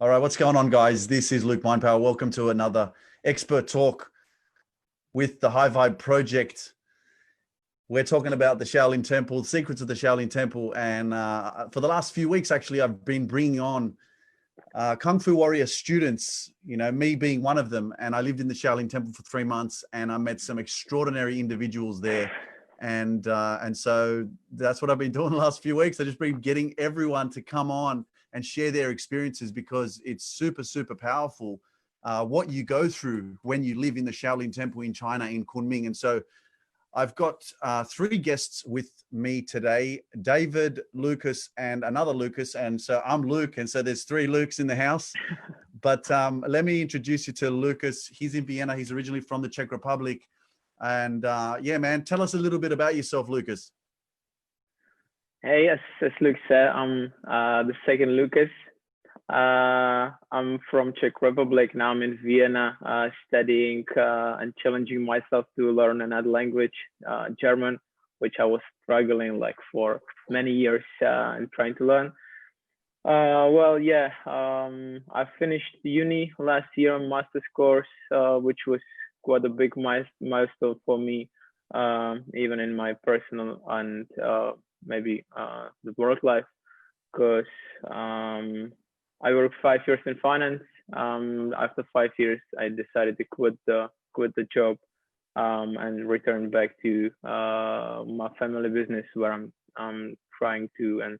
All right, what's going on, guys? This is LukeMindPower. Welcome to another expert talk with the High Vibe Project. We're talking about the Shaolin Temple, secrets of the Shaolin Temple. And for the last few weeks, actually, I've been bringing on Kung Fu warrior students, me being one of them. And I lived in the Shaolin Temple for 3 months and I met some extraordinary individuals there. And so that's what I've been doing the last few weeks. I've just been getting everyone to come on and share their experiences, because it's super, super powerful what you go through when you live in the Shaolin Temple in China, in Kunming. And so I've got 3 guests with me today, David, Lucas, and another Lucas. And so I'm Luke, and so there's 3 Lukes in the house. But let me introduce you to Lucas. He's in Vienna. He's originally from the Czech Republic. And yeah, man, tell us a little bit about yourself, Lucas. Hey, yes, as Luke said, I'm the second Lucas. I'm from Czech Republic. Now I'm in Vienna, studying and challenging myself to learn another language, German, which I was struggling for many years and trying to learn. I finished uni last year on master's course, which was quite a big milestone for me, even in my personal and maybe the work life, because I worked 5 years in finance. After 5 years, I decided to quit the job and return back to my family business, where I'm trying to and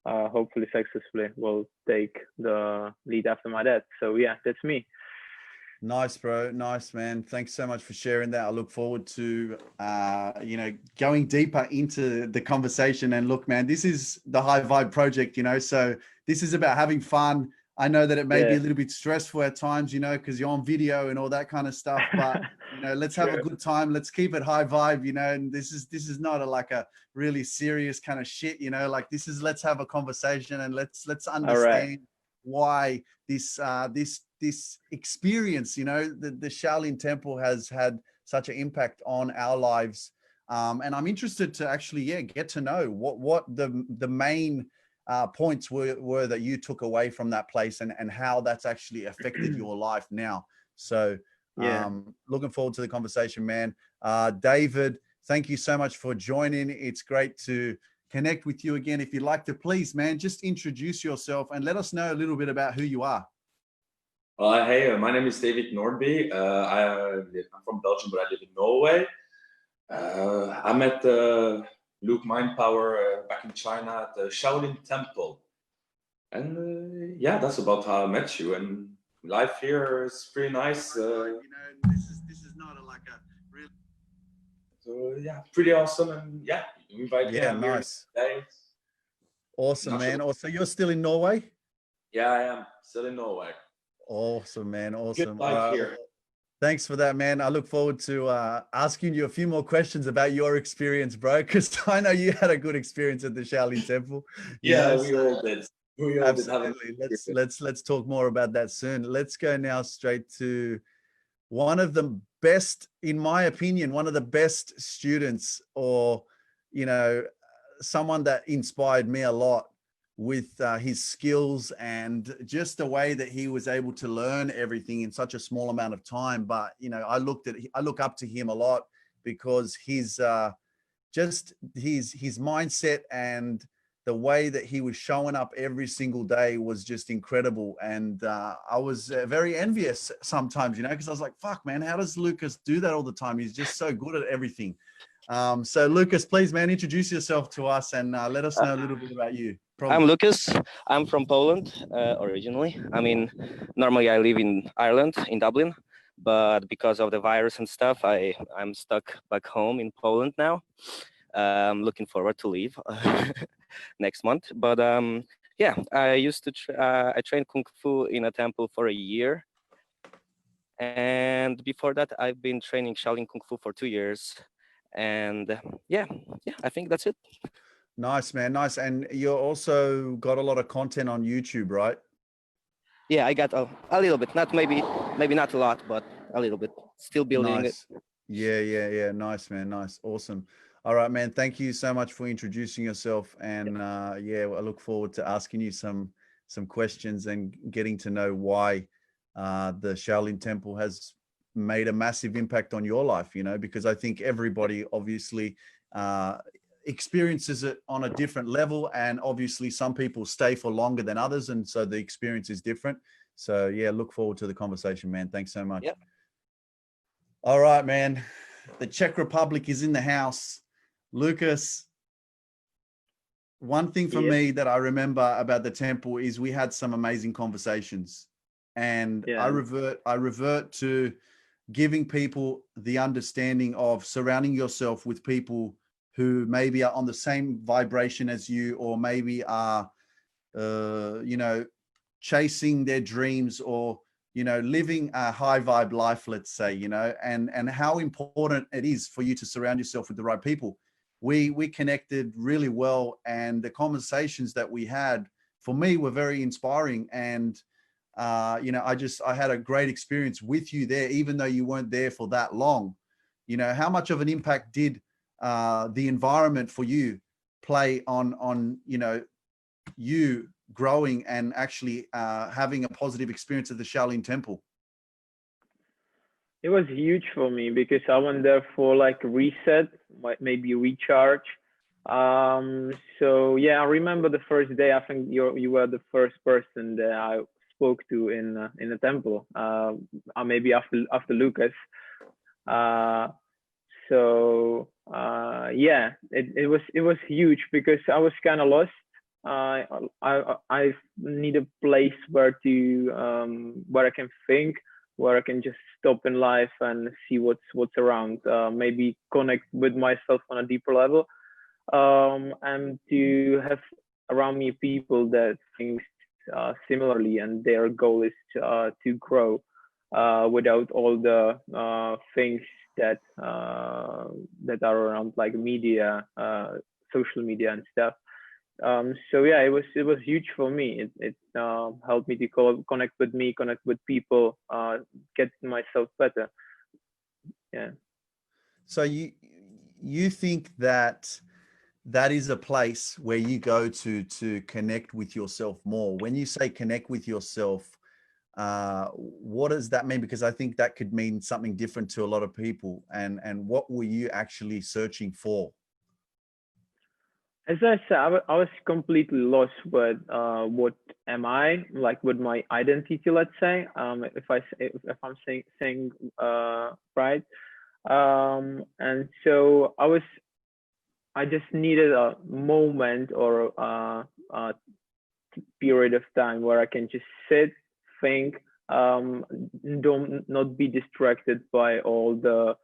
hopefully successfully will take the lead after my dad. So yeah, that's me. Nice, bro. Nice, man. Thanks so much for sharing that. I look forward to, going deeper into the conversation. And look, man, this is the High Vibe Project, so this is about having fun. I know that it may be a little bit stressful at times, because you're on video and all that kind of stuff, but, let's have a good time. Let's keep it high vibe, and this is not a really serious kind of shit, let's have a conversation and let's understand why this experience, the Shaolin Temple has had such an impact on our lives. And I'm interested to actually, get to know what the main points were that you took away from that place, and how that's actually affected your life now. So looking forward to the conversation, man. David, thank you so much for joining. It's great to connect with you again. If you'd like to, please, man, just introduce yourself and let us know a little bit about who you are. Hey, my name is David Nordby. I'm from Belgium, but I live in Norway. I met LukeMindPower back in China at the Shaolin Temple. And that's about how I met you. And life here is pretty nice. This is not a real... So pretty awesome. And you invite me. Nice. Awesome, man. Also, you're still in Norway? Yeah, I am still in Norway. Awesome, man. Awesome. Good life here. Thanks for that, man. I look forward to asking you a few more questions about your experience, bro, because I know you had a good experience at the Shaolin Temple. We all did. Absolutely. Let's talk more about that soon. Let's go now straight to one of the best, in my opinion, one of the best students, or someone that inspired me a lot with his skills and just the way that he was able to learn everything in such a small amount of time. But I look up to him a lot, because his mindset and the way that he was showing up every single day was just incredible. And I was very envious sometimes, because I was like, fuck, man, how does Lucas do that all the time? He's just so good at everything. So Lucas, please, man, introduce yourself to us and let us know a little bit about you. I'm Lucas. I'm from Poland originally. I mean, normally I live in Ireland, in Dublin, but because of the virus and stuff, I'm stuck back home in Poland now. I'm looking forward to leave next month. But I used to I trained Kung Fu in a temple for a year. And before that, I've been training Shaolin Kung Fu for 2 years. And I think that's it. Nice, man. Nice. And you also got a lot of content on YouTube, right? Yeah, I got a little bit, maybe not a lot, but a little bit. Still building it. Yeah. Nice, man. Nice. Awesome. All right, man. Thank you so much for introducing yourself. And I look forward to asking you some some questions and getting to know why the Shaolin Temple has made a massive impact on your life, you know, because I think everybody obviously experiences it on a different level, and obviously some people stay for longer than others, and so the experience is different. So yeah, look forward to the conversation, man. Thanks so much. Yep. All right, man. The Czech Republic is in the house. Lucas, one thing for me that I remember about the temple is we had some amazing conversations, and I revert to giving people the understanding of surrounding yourself with people who maybe are on the same vibration as you, or maybe are, you know, chasing their dreams, or, you know, living a high vibe life, let's say, you know, and how important it is for you to surround yourself with the right people. We connected really well, and the conversations that we had for me were very inspiring. And you know, I had a great experience with you there, even though you weren't there for that long. You know, how much of an impact did the environment for you play on, you know, you growing and actually having a positive experience at the Shaolin Temple? It was huge for me because I went there for like reset, maybe recharge. So yeah, I remember the first day. I think you were the first person that I spoke to in the temple. Maybe after Lucas. So yeah, it was huge because I was kind of lost. I need a place where I can think, where I can just stop in life and see what's around. Maybe connect with myself on a deeper level, and to have around me people that think similarly, and their goal is to grow without all the things that are around, like media, social media and stuff. So yeah, it was huge for me. It helped me to connect with people, get myself better. Yeah. So you think that is a place where you go to connect with yourself more? When you say connect with yourself, what does that mean? Because I think that could mean something different to a lot of people. And what were you actually searching for? As I said, I was completely lost with what am I, like with my identity, let's say, if I'm saying right. And so I just needed a moment or a period of time where I can just sit, think, not be distracted by all the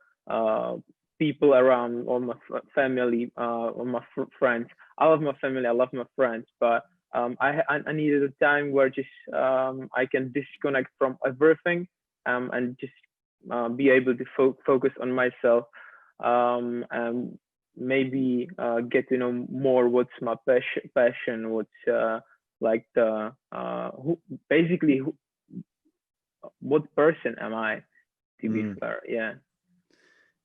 people around, or my family, or my friends. I love my family, I love my friends, but I needed a time where just I can disconnect from everything, and just be able to focus on myself, and maybe get to know more what's my passion, what's like the what person am I, to be fair. Yeah.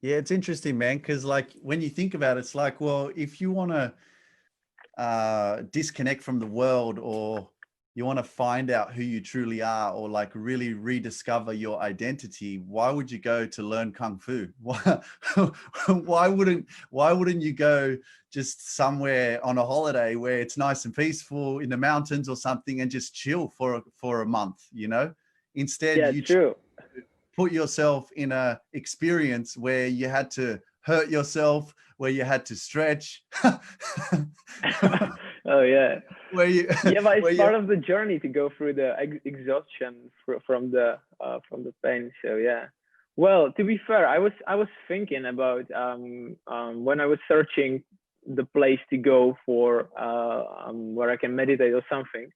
Yeah, it's interesting, man, because like when you think about it, it's like, well, if you want to disconnect from the world, or you want to find out who you truly are, or like really rediscover your identity, why would you go to learn kung fu? Why wouldn't you go just somewhere on a holiday where it's nice and peaceful in the mountains or something, and just chill for a month, you know? Instead, yeah, you true. put yourself in a experience where you had to hurt yourself, where you had to stretch. Oh yeah. But it's part of the journey to go through the exhaustion from the pain. So yeah. Well, to be fair, I was thinking about when I was searching the place to go for where I can meditate or something.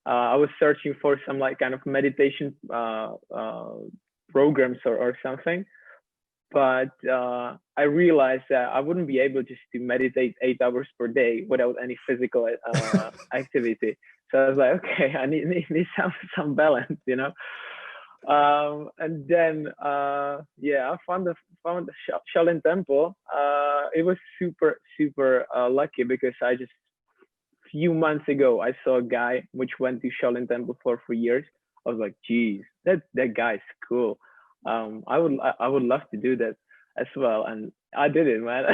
I was searching for some like kind of meditation programs or something, but I realized that I wouldn't be able just to meditate 8 hours per day without any physical activity. So I was like, okay, I need some balance, you know. And then yeah, I found the Shaolin Temple. It was super lucky because I just few months ago, I saw a guy which went to Shaolin Temple for years. I was like, geez, that guy's cool. I would love to do that as well, and I did it, man.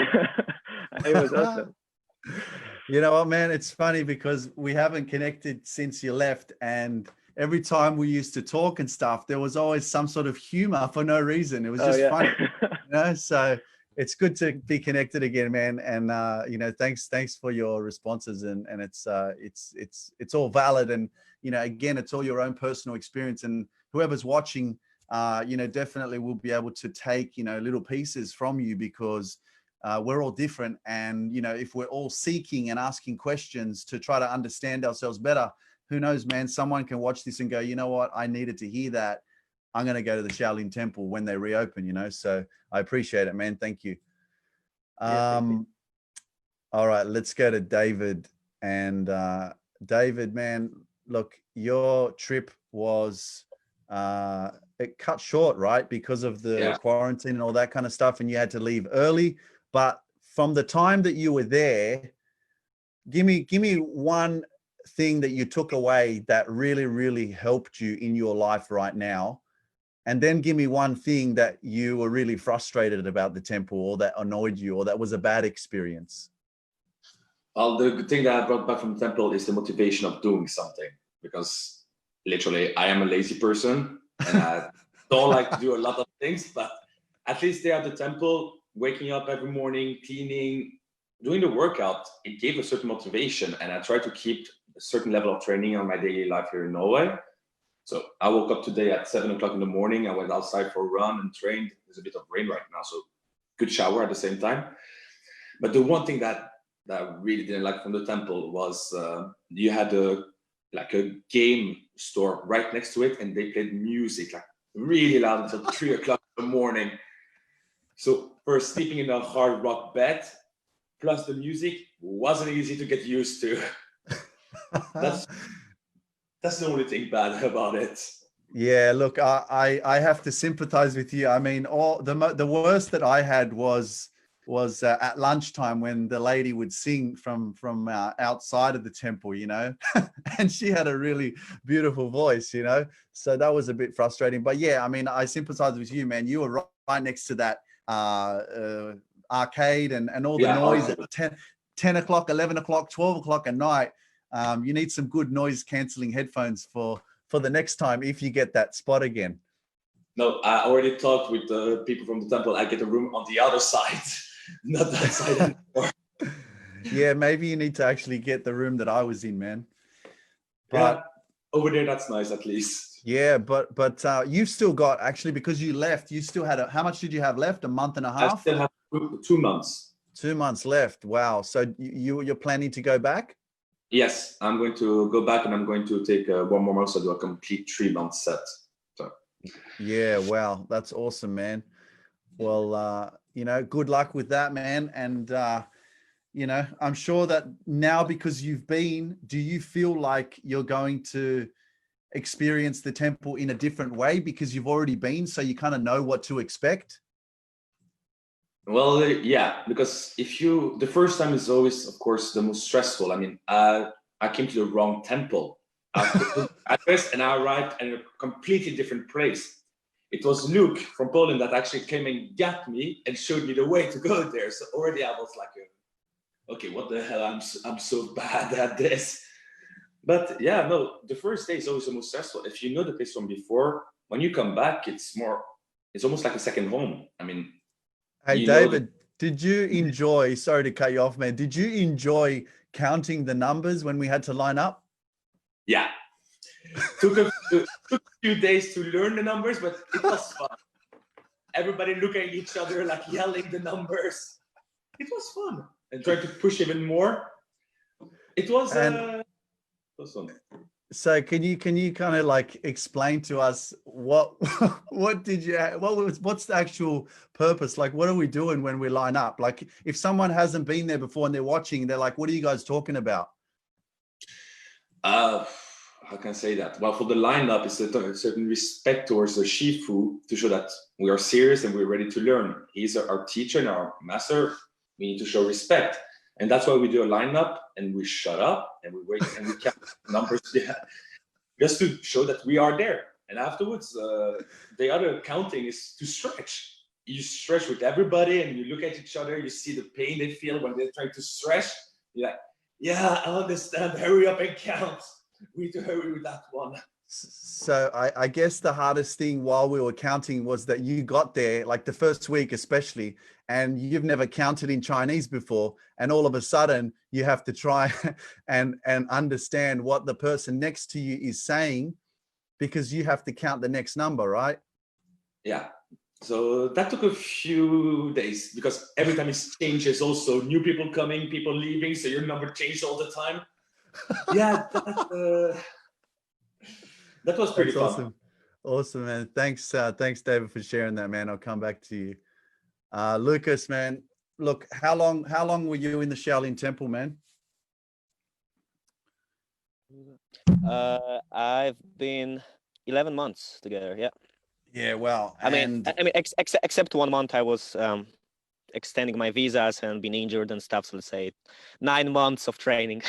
It was awesome. You know what, man? It's funny because we haven't connected since you left, and every time we used to talk and stuff, there was always some sort of humor for no reason. It was just funny, you know. So it's good to be connected again, man. And you know, thanks for your responses, and it's all valid, and you know, again, it's all your own personal experience, and whoever's watching, you know, definitely will be able to take, you know, little pieces from you, because we're all different. And, you know, if we're all seeking and asking questions to try to understand ourselves better, who knows, man, someone can watch this and go, you know what, I needed to hear that. I'm going to go to the Shaolin Temple when they reopen, you know. So I appreciate it, man. Thank you. Thank you. All right, let's go to David. And David, man, look, your trip was it cut short, right, because of the quarantine and all that kind of stuff, and you had to leave early. But from the time that you were there, give me one thing that you took away that really, really helped you in your life right now, and then give me one thing that you were really frustrated about the temple, or that annoyed you, or that was a bad experience. Well, the good thing that I brought back from the temple is the motivation of doing something, because literally I am a lazy person and I don't like to do a lot of things, but at least there at the temple, waking up every morning, cleaning, doing the workout, it gave a certain motivation, and I try to keep a certain level of training on my daily life here in Norway. So I woke up today at 7 o'clock in the morning. I went outside for a run and trained. There's a bit of rain right now, so good shower at the same time. But the one thing that I really didn't like from the temple was you had a game store right next to it, and they played music like really loud until 3 o'clock in the morning. So for sleeping in a hard rock bed, plus the music, wasn't easy to get used to. That's the only thing bad about it. Yeah, look, I have to sympathize with you. I mean, the worst that I had was at lunchtime, when the lady would sing from outside of the temple, you know, and she had a really beautiful voice, you know, so that was a bit frustrating. But yeah, I mean, I sympathize with you, man. You were right next to that arcade and all the noise at 10 o'clock, 11 o'clock, 12 o'clock at night. You need some good noise canceling headphones for the next time if you get that spot again. No, I already talked with the people from the temple. I get a room on the other side, not that side anymore. Yeah, maybe you need to actually get the room that I was in, man. But yeah, over there, that's nice at least. Yeah, but you've still got, actually, because you left, you still had how much did you have left? A month and a half? I still have 2 months. 2 months left. Wow. So you're planning to go back? Yes, I'm going to go back, and I'm going to take 1 more month to do a complete 3-month set. So. Yeah, wow, that's awesome, man. Well, you know, good luck with that, man. And you know, I'm sure that now, because you've been, do you feel like you're going to experience the temple in a different way because you've already been, so you kind of know what to expect? Well, yeah, because the first time is always, of course, the most stressful. I mean, I came to the wrong temple. Address, and I arrived in a completely different place. It was Luke from Poland that actually came and got me and showed me the way to go there. So already I was like, okay, what the hell? I'm so bad at this. But yeah, no, the first day is always the most stressful. If you know the place from before, when you come back, it's almost like a second home. I mean, hey, David, did you enjoy, sorry to cut you off, man, did you enjoy counting the numbers when we had to line up? Yeah. Took a few days to learn the numbers, but it was fun. Everybody looking at each other, like yelling the numbers. It was fun. And trying to push even more. It was fun. So can you kind of like explain to us what's the actual purpose? Like, what are we doing when we line up? Like, if someone hasn't been there before and they're watching, they're like, what are you guys talking about? How can I say that? Well, for the lineup, it's a certain respect towards the Shifu to show that we are serious and we're ready to learn. He's our teacher and our master. We need to show respect. And that's why we do a lineup and we shut up and we wait and we count numbers, just to show that we are there. And afterwards, the other counting is to stretch. You stretch with everybody and you look at each other, you see the pain they feel when they're trying to stretch. You're like, yeah, I understand, hurry up and count. We need to hurry with that one. So I guess the hardest thing while we were counting was that you got there, like the first week especially, and you've never counted in Chinese before, and all of a sudden you have to try and understand what the person next to you is saying, because you have to count the next number, right? Yeah. So that took a few days, because every time it changes, also new people coming, people leaving, so your number changed all the time. Yeah, that was pretty fun. Awesome. Awesome, man. Thanks, David, for sharing that, man. I'll come back to you. Lucas, man, look, how long were you in the Shaolin Temple, man? I've been 11 months together. Yeah. Yeah, well, I mean, except 1 month I was extending my visas and been injured and stuff. So let's say 9 months of training.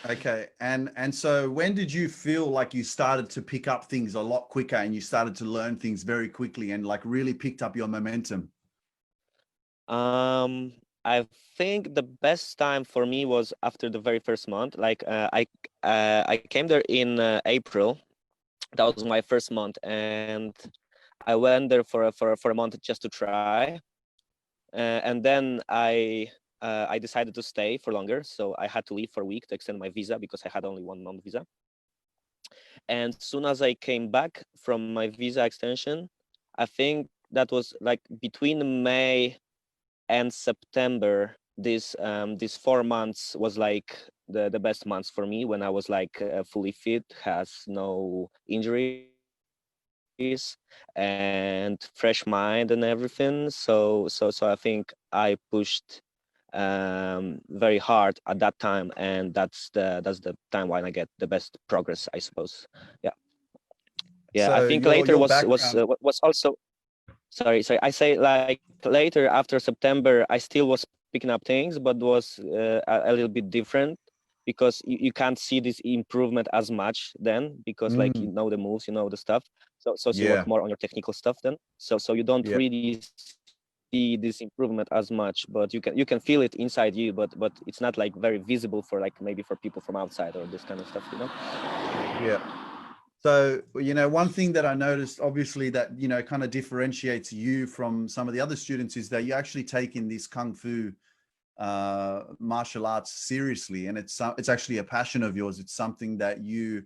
Okay, and so when did you feel like you started to pick up things a lot quicker and you started to learn things very quickly and like really picked up your momentum? I think the best time for me was after the very first month. Like I came there in April. That was my first month, and I went there for a month just to try, and then I decided to stay for longer. So I had to leave for a week to extend my visa because I had only 1 month visa. And as soon as I came back from my visa extension, I think that was like between May and September. This 4 months was like the best months for me, when I was like fully fit, has no injuries and fresh mind and everything. So I think I pushed very hard at that time, and that's the time when I get the best progress, I suppose. Yeah. So I think later was also, sorry, I say, like, later after September I still was picking up things, but was a little bit different, because you can't see this improvement as much then, because like you know the moves, you know the stuff, so you work more on your technical stuff then, so you don't really see this improvement as much, but you can feel it inside you, but it's not like very visible for like maybe for people from outside or this kind of stuff, you know. Yeah. So, you know, one thing that I noticed, obviously, that, you know, kind of differentiates you from some of the other students is that you're actually taking this Kung Fu martial arts seriously. And it's actually a passion of yours. It's something that you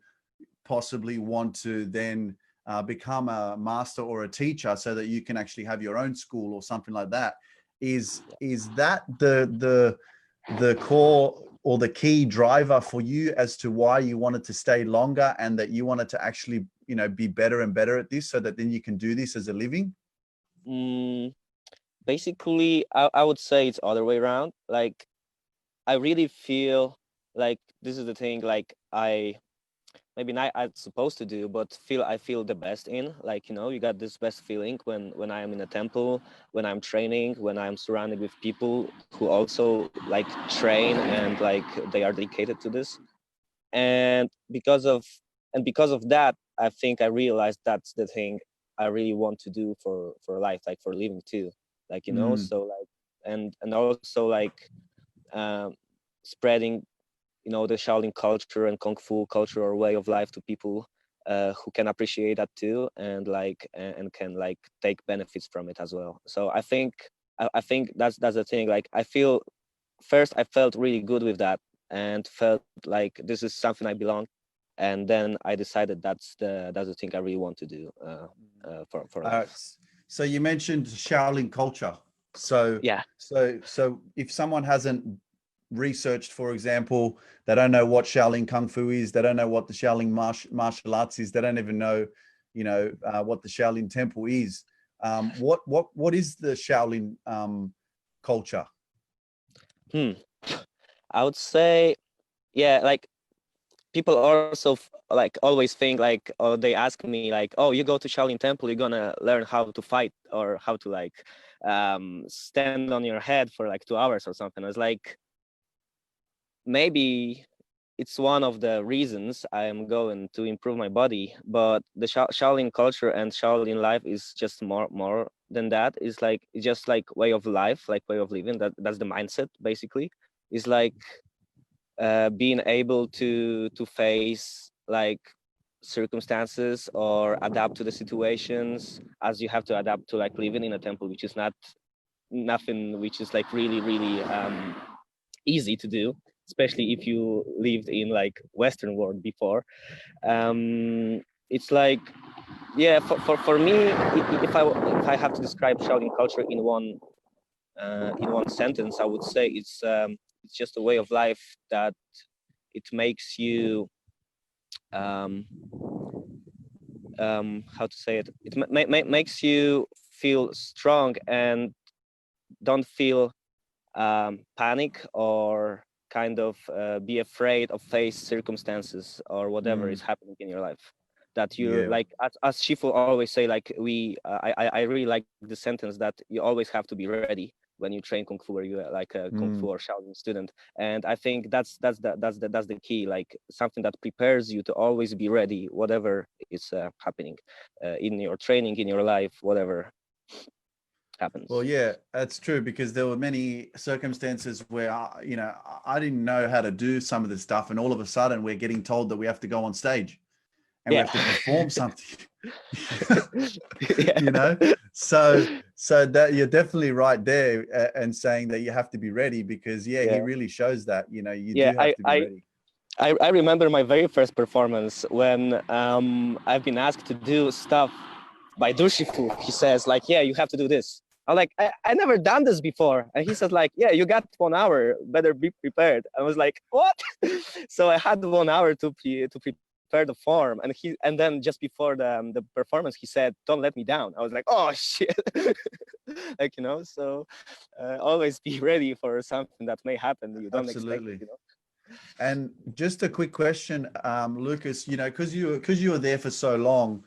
possibly want to then become a master or a teacher, so that you can actually have your own school or something like that. Is that the core or the key driver for you as to why you wanted to stay longer, and that you wanted to actually, you know, be better and better at this, so that then you can do this as a living? Basically, I would say it's other way around. Like, I really feel like this is the thing, like maybe not I'm supposed to do, but I feel the best in, like, you know, you got this best feeling when I am in a temple, when I'm training, when I'm surrounded with people who also like train and like they are dedicated to this. And because of that, I think I realized that's the thing I really want to do for life, like for living too, like, you know. So like, and also like spreading, you know, the Shaolin culture and Kung Fu culture or way of life to people who can appreciate that too, and like and can like take benefits from it as well. So I think that's the thing. Like, I felt really good with that, and felt like this is something I belong. And then I decided that's the thing I really want to do for life. So you mentioned Shaolin culture. So Yeah. So if someone hasn't researched, for example, they don't know what Shaolin Kung Fu is, they don't know what the Shaolin martial arts is, they don't even know, you know, what the Shaolin Temple is. What is the Shaolin culture? I would say, yeah, like, people also like always think like, oh, they ask me like, oh, you go to Shaolin Temple, you're gonna learn how to fight or how to like stand on your head for like 2 hours or something. I was like, maybe it's one of the reasons I am going to improve my body. But the Shaolin culture and Shaolin life is just more than that. It's just like way of life, like way of living. That's the mindset basically. It's like being able to face like circumstances or adapt to the situations as you have to adapt to like living in a temple, which is nothing which is like really easy to do, especially if you lived in like Western world before. It's like, yeah, for me, if I have to describe Shaolin culture in one sentence, I would say it's just a way of life that it makes you how to say it, makes you feel strong and don't feel panic or kind of be afraid of face circumstances or whatever is happening in your life. That you're like, as Shifu always say, like I really like the sentence that you always have to be ready when you train kung fu or you like a kung fu or Shaolin student. And I think that's the key, like something that prepares you to always be ready, whatever is happening in your training, in your life, whatever happens. Well, yeah, that's true, because there were many circumstances where, I didn't know how to do some of this stuff. And all of a sudden we're getting told that we have to go on stage and we have to perform something, so that you're definitely right there, and saying that you have to be ready, because he really shows that, you do have to be ready. I remember my very first performance when I've been asked to do stuff by Dushifu. He says like, yeah, you have to do this. I'm like, I never done this before. And he said like, yeah, you got 1 hour, better be prepared. I was like, what? So I had 1 hour to prepare the form. And then just before the performance, he said, don't let me down. I was like, oh shit. Like, so always be ready for something that may happen. You don't expect it, And just a quick question, Lucas, because you were there for so long,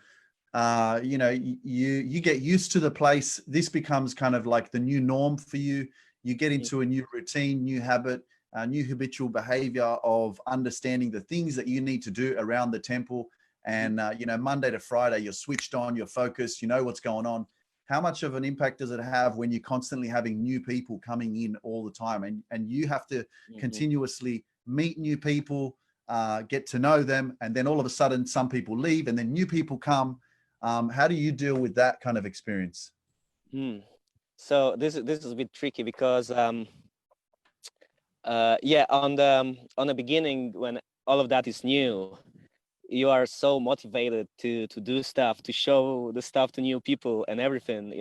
you get used to the place. This becomes kind of like the new norm for you. You get into a new routine, new habit, new habitual behavior of understanding the things that you need to do around the temple. And, Monday to Friday, you're switched on, you're focused, you know what's going on. How much of an impact does it have when you're constantly having new people coming in all the time, and you have to continuously meet new people, get to know them, and then all of a sudden some people leave and then new people come. How do you deal with that kind of experience? So this is a bit tricky because on the beginning, when all of that is new, you are so motivated to do stuff, to show the stuff to new people and everything,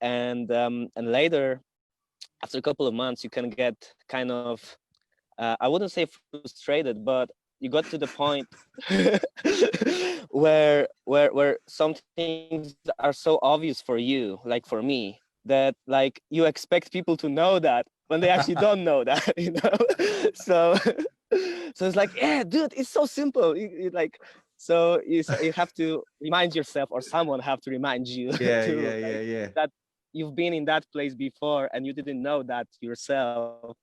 and later, after a couple of months, you can get kind of I wouldn't say frustrated, but you got to the point where some things are so obvious for you, like for me, that like you expect people to know that when they actually don't know that, so it's like, yeah, dude, it's so simple. So you have to remind yourself, or someone have to remind you that you've been in that place before and you didn't know that yourself.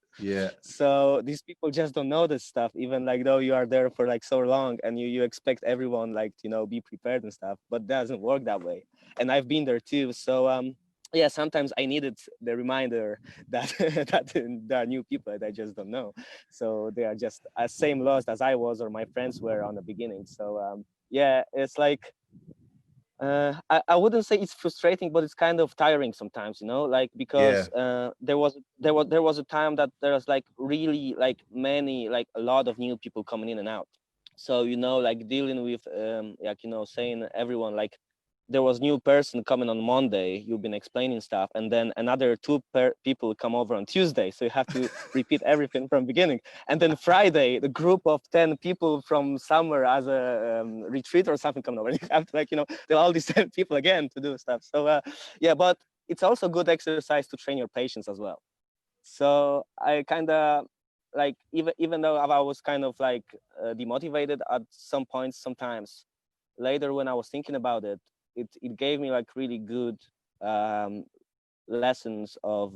So these people just don't know this stuff, even like though you are there for like so long, and you expect everyone like be prepared and stuff, but it doesn't work that way. And I've been there too. So yeah, sometimes I needed the reminder that that there are new people that I just don't know. So they are just as same lost as I was or my friends were on the beginning. So yeah, it's like I wouldn't say it's frustrating, but it's kind of tiring sometimes, like because there was a time that there was like really like many, like a lot of new people coming in and out. So like dealing with saying everyone, like there was new person coming on Monday, you've been explaining stuff, and then another two people come over on Tuesday, so you have to repeat everything from beginning. And then Friday, the group of 10 people from somewhere as a retreat or something coming over, and you have to tell all these 10 people again to do stuff. So yeah, but it's also good exercise to train your patience as well. So I kind of like, even though I was kind of like demotivated at some points sometimes, later when I was thinking about it, it gave me like really good lessons of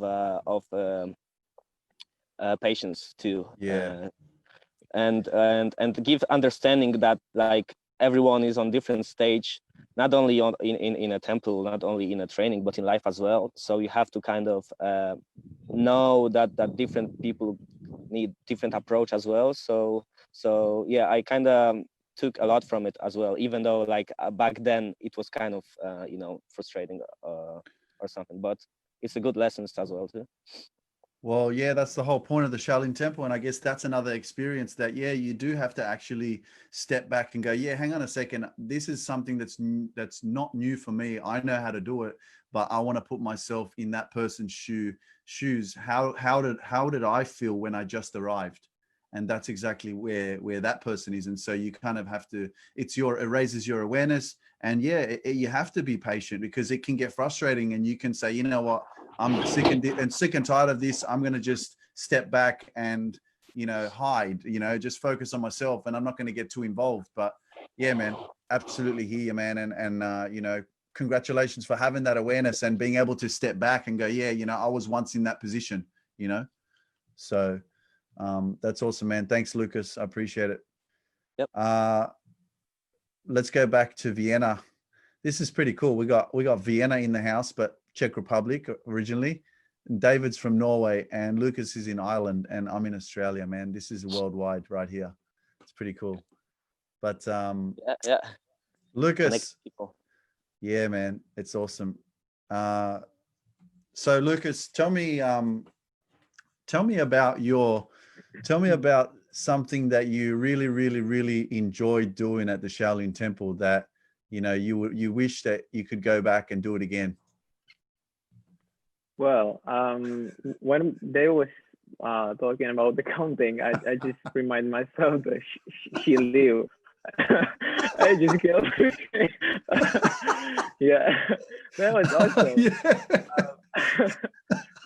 patience too. Yeah. And give understanding that like everyone is on different stage, not only in a temple, not only in a training, but in life as well. So you have to kind of know that different people need different approach as well. So yeah, I kind of took a lot from it as well, even though like back then it was kind of frustrating or something, but it's a good lessons as well too. Well, yeah, that's the whole point of the Shaolin Temple. And I guess that's another experience that, yeah, you do have to actually step back and go, yeah, hang on a second. This is something that's not new for me. I know how to do it, but I want to put myself in that person's shoes. How did I feel when I just arrived? And that's exactly where that person is. And so you kind of have to, it raises your awareness. And yeah, you have to be patient, because it can get frustrating, and you can say, you know what, I'm sick and tired of this. I'm going to just step back and, hide, just focus on myself, and I'm not going to get too involved. But yeah, man, absolutely hear you, man. And congratulations for having that awareness and being able to step back and go, yeah, I was once in that position, so that's awesome, man. Thanks, Lucas. I appreciate it. Yep. Let's go back to Vienna. This is pretty cool. We got Vienna in the house, but Czech Republic originally. And David's from Norway, and Lucas is in Ireland, and I'm in Australia, man. This is worldwide right here. It's pretty cool. But yeah. Lucas, yeah, man, it's awesome. So Lucas, tell me about something that you really, really, really enjoyed doing at the Shaolin Temple that you wish that you could go back and do it again. Well, when they was talking about the counting, I just remind myself that she live. I just killed her. Yeah, that was awesome.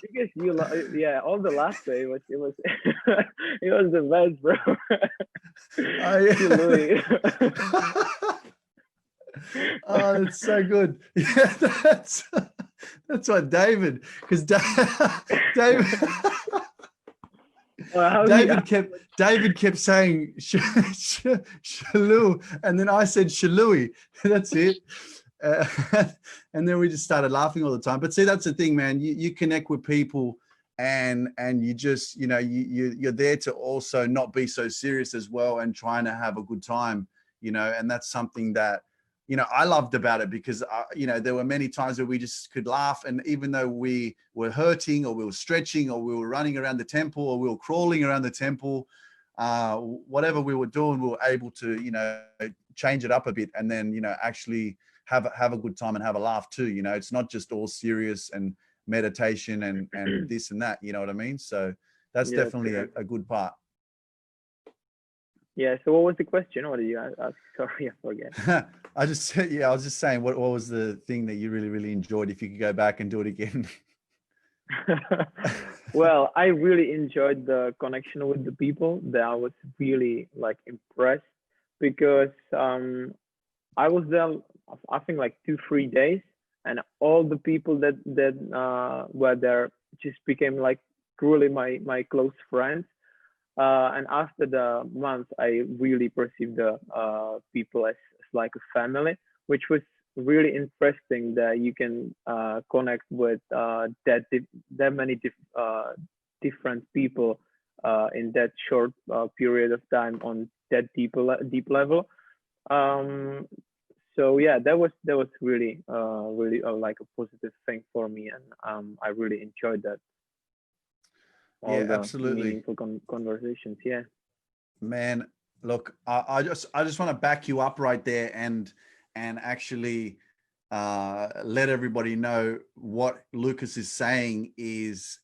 Because all the last day it was it was the best, bro. Oh, that's so good. Yeah, that's what David, because David kept saying Shalu, and then I said Shalui. That's it. And then we just started laughing all the time. But see, that's the thing, man. You connect with people, and you just you're there to also not be so serious as well, and trying to have a good time, and that's something that I loved about it, because there were many times where we just could laugh, and even though we were hurting, or we were stretching, or we were running around the temple, or we were crawling around the temple, whatever we were doing, we were able to change it up a bit, and then actually have a good time and have a laugh too. It's not just all serious and meditation and this and that, you know what I mean? So that's definitely a good part. Yeah, so what was the question? What did you ask? Sorry, I forget. I was just saying, what was the thing that you really, really enjoyed, if you could go back and do it again? Well, I really enjoyed the connection with the people. That I was really impressed, because I was there, I think 2-3 days, and all the people that were there just became truly my close friends. And after the month, I really perceived the people as like a family, which was really interesting, that you can connect with that many different people in that short period of time on that deep level. So yeah, that was really a positive thing for me, and I really enjoyed that. Yeah, absolutely. Meaningful conversations. Yeah, man, look, I just want to back you up right there, and actually let everybody know what Lucas is saying is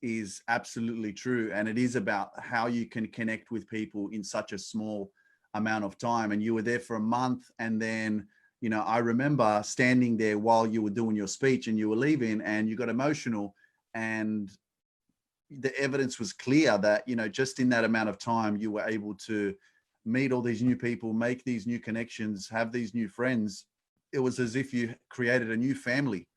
absolutely true, and it is about how you can connect with people in such a small amount of time. And you were there for a month, and then I remember standing there while you were doing your speech, and you were leaving, and you got emotional, and the evidence was clear that just in that amount of time you were able to meet all these new people, make these new connections, have these new friends. It was as if you created a new family.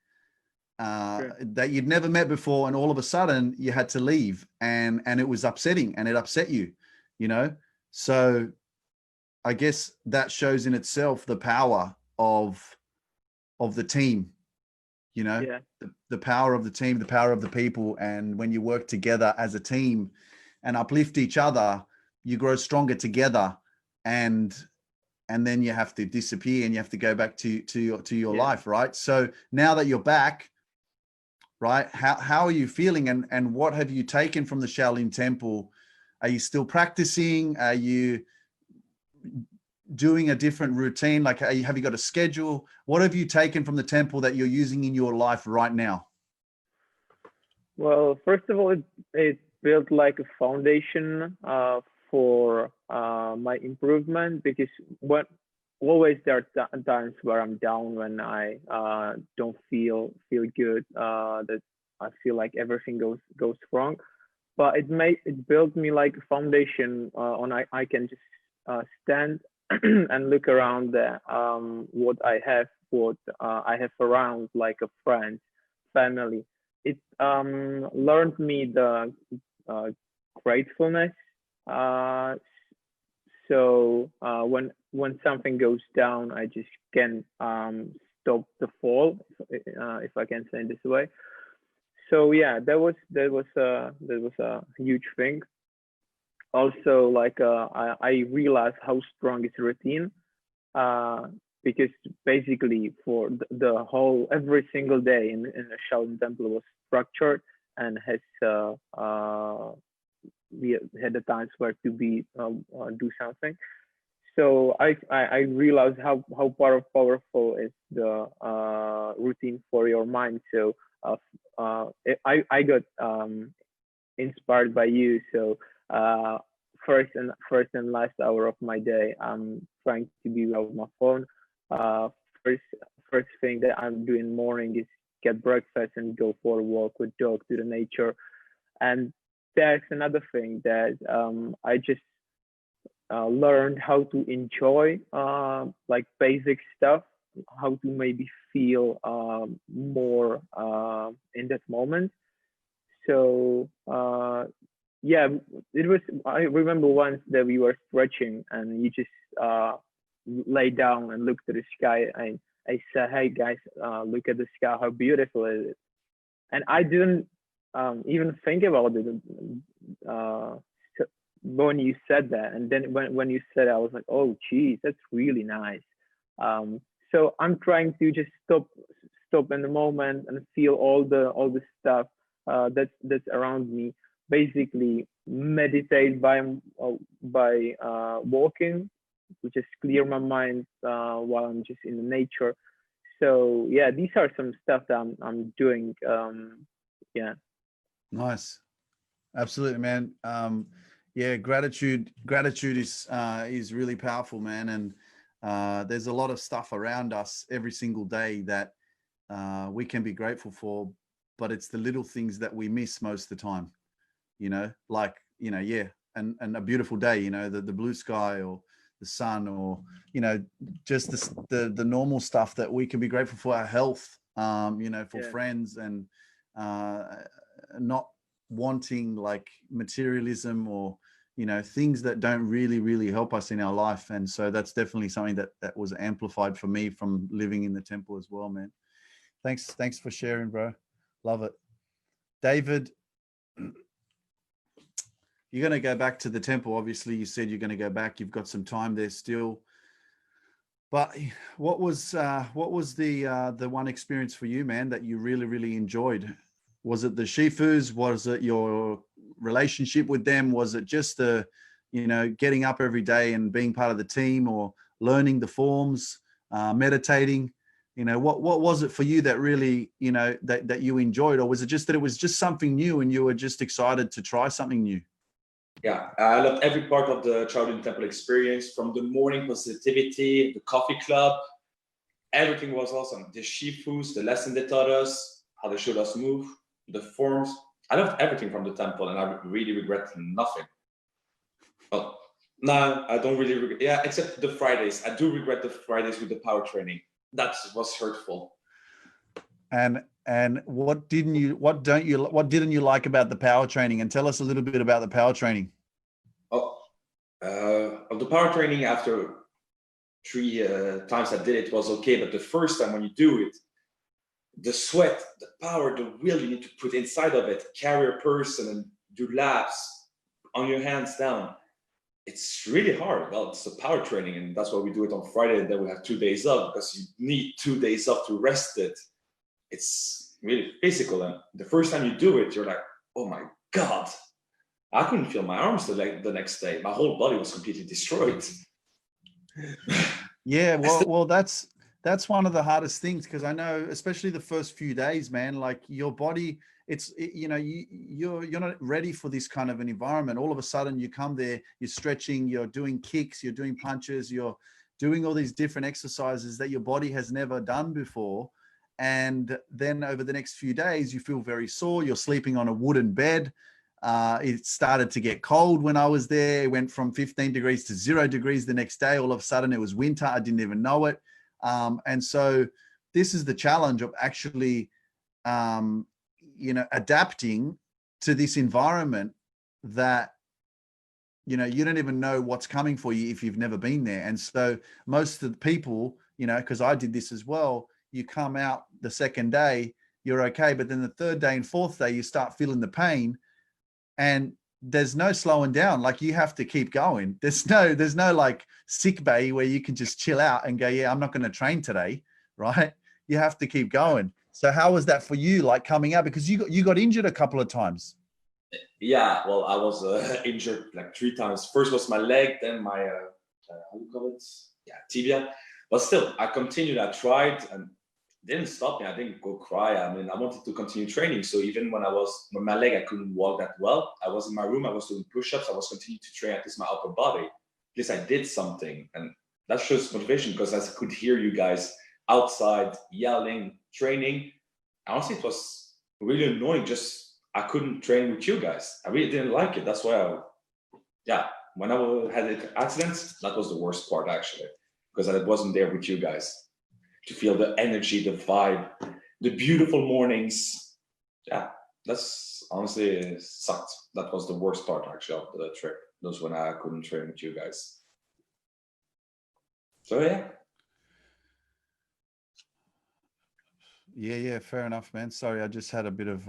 that you'd never met before, and all of a sudden you had to leave, and it was upsetting, and it upset you, you know. So I guess that shows in itself the power of the team, you know. Yeah. The power of the team, the power of the people. And when you work together as a team and uplift each other, you grow stronger together, and then you have to disappear and you have to go back to your life, right? So now that you're back, right, how are you feeling, and what have you taken from the Shaolin Temple? Are you still practicing? Are you doing a different routine? Like, have you got a schedule? What have you taken from the temple that you're using in your life right now? Well, first of all, it built like a foundation for my improvement, because always there are times where I'm down, when I don't feel good, that I feel like everything goes wrong. But it built me like a foundation on I can just stand and look around what I have, around, like a friend, family. It learned me the gratefulness. So when something goes down, I just can stop the fall, if I can say it this way. So yeah, that was a huge thing. Also, like I realized how strong is routine, because basically for the whole every single day in a Shaolin temple was structured, and has we had the times where to be do something. So I realized how powerful is the routine for your mind. So I got inspired by you. So first and last hour of my day, I'm trying to be without my phone. First thing that I'm doing in the morning is get breakfast and go for a walk with dog to the nature. And that's another thing that I just learned how to enjoy, like basic stuff, how to maybe feel more in that moment. So yeah, it was. I remember once that we were stretching, and you just lay down and look to the sky. I said, "Hey guys, look at the sky, how beautiful it is." And I didn't even think about it when you said that. And then when you said it, I was like, "Oh, geez, that's really nice." So I'm trying to just stop in the moment and feel all the stuff that's around me. Basically, meditate by walking, which just clear my mind while I'm just in the nature. So yeah, these are some stuff that I'm doing. Yeah. Nice. Absolutely, man. Yeah, gratitude is really powerful, man. And there's a lot of stuff around us every single day that we can be grateful for, but it's the little things that we miss most of the time, you know, like, you know, yeah. And a beautiful day, you know, the blue sky, or the sun, or, you know, just the normal stuff that we can be grateful for, our health, you know, for friends, and not wanting like materialism, or, you know, things that don't really help us in our life. And so that's definitely something that was amplified for me from living in the temple as well, man. Thanks for sharing, bro. Love it. David, you're going to go back to the temple. Obviously, you said you're going to go back. You've got some time there still. But what was the one experience for you, man, that you really enjoyed? Was it the Shifus? Was it your relationship with them? Was it just the, you know, getting up every day and being part of the team, or learning the forms, meditating? You know, what was it for you that really, you know, that you enjoyed? Or was it just that it was just something new and you were just excited to try something new? Yeah, I loved every part of the Shaolin Temple experience, from the morning positivity, the coffee club. Everything was awesome. The Shifus, the lesson they taught us, how they showed us move, the forms. I loved everything from the temple, and I really regret nothing. Well, no, I don't really regret. Yeah, except the Fridays. I do regret the Fridays with the power training. That was hurtful. And And what didn't you like about the power training? And tell us a little bit about the power training. Oh, of the power training, after 3 times I did it was okay, but the first time when you do it, the sweat, the power, the will you need to put inside of it, carry a person and do laps on your hands down. It's really hard. Well, it's a power training, and that's why we do it on Friday, and then we have 2 days off, because you need 2 days off to rest it. It's really physical, and the first time you do it, you're like, oh my God, I couldn't feel my arms the next day. My whole body was completely destroyed. Yeah, well, that's one of the hardest things, because I know, especially the first few days, man, like your body, you're not ready for this kind of an environment. All of a sudden you come there, you're stretching, you're doing kicks, you're doing punches, you're doing all these different exercises that your body has never done before. And then over the next few days, you feel very sore. You're sleeping on a wooden bed. It started to get cold when I was there. It went from 15 degrees to 0 degrees the next day. All of a sudden it was winter. I didn't even know it. And so this is the challenge of actually, adapting to this environment that, you don't even know what's coming for you if you've never been there. And so most of the people, because I did this as well, you come out the second day, you're okay. But then the third day and fourth day, you start feeling the pain, and there's no slowing down. Like, you have to keep going. There's no like sick bay where you can just chill out and go, yeah, I'm not going to train today. Right. You have to keep going. So how was that for you, like coming out? Because you got injured a couple of times. Yeah, well, I was injured like 3 times. First was my leg, then my, how do you call it? Yeah, tibia. But still, I continued. I tried, and it didn't stop me. I didn't go cry. I mean, I wanted to continue training. So even when my leg, I couldn't walk that well. I was in my room. I was doing push-ups. I was continuing to train at least my upper body. At least I did something, and that shows motivation, because I could hear you guys outside yelling, training. Honestly, it was really annoying. Just I couldn't train with you guys. I really didn't like it. That's why when I had an accident, that was the worst part, actually, because I wasn't there with you guys to feel the energy, the vibe, the beautiful mornings. Yeah, that's honestly sucked. That was the worst part, actually, of the trip. Those when I couldn't train with you guys. So yeah. Yeah, fair enough, man. Sorry, I just had a bit of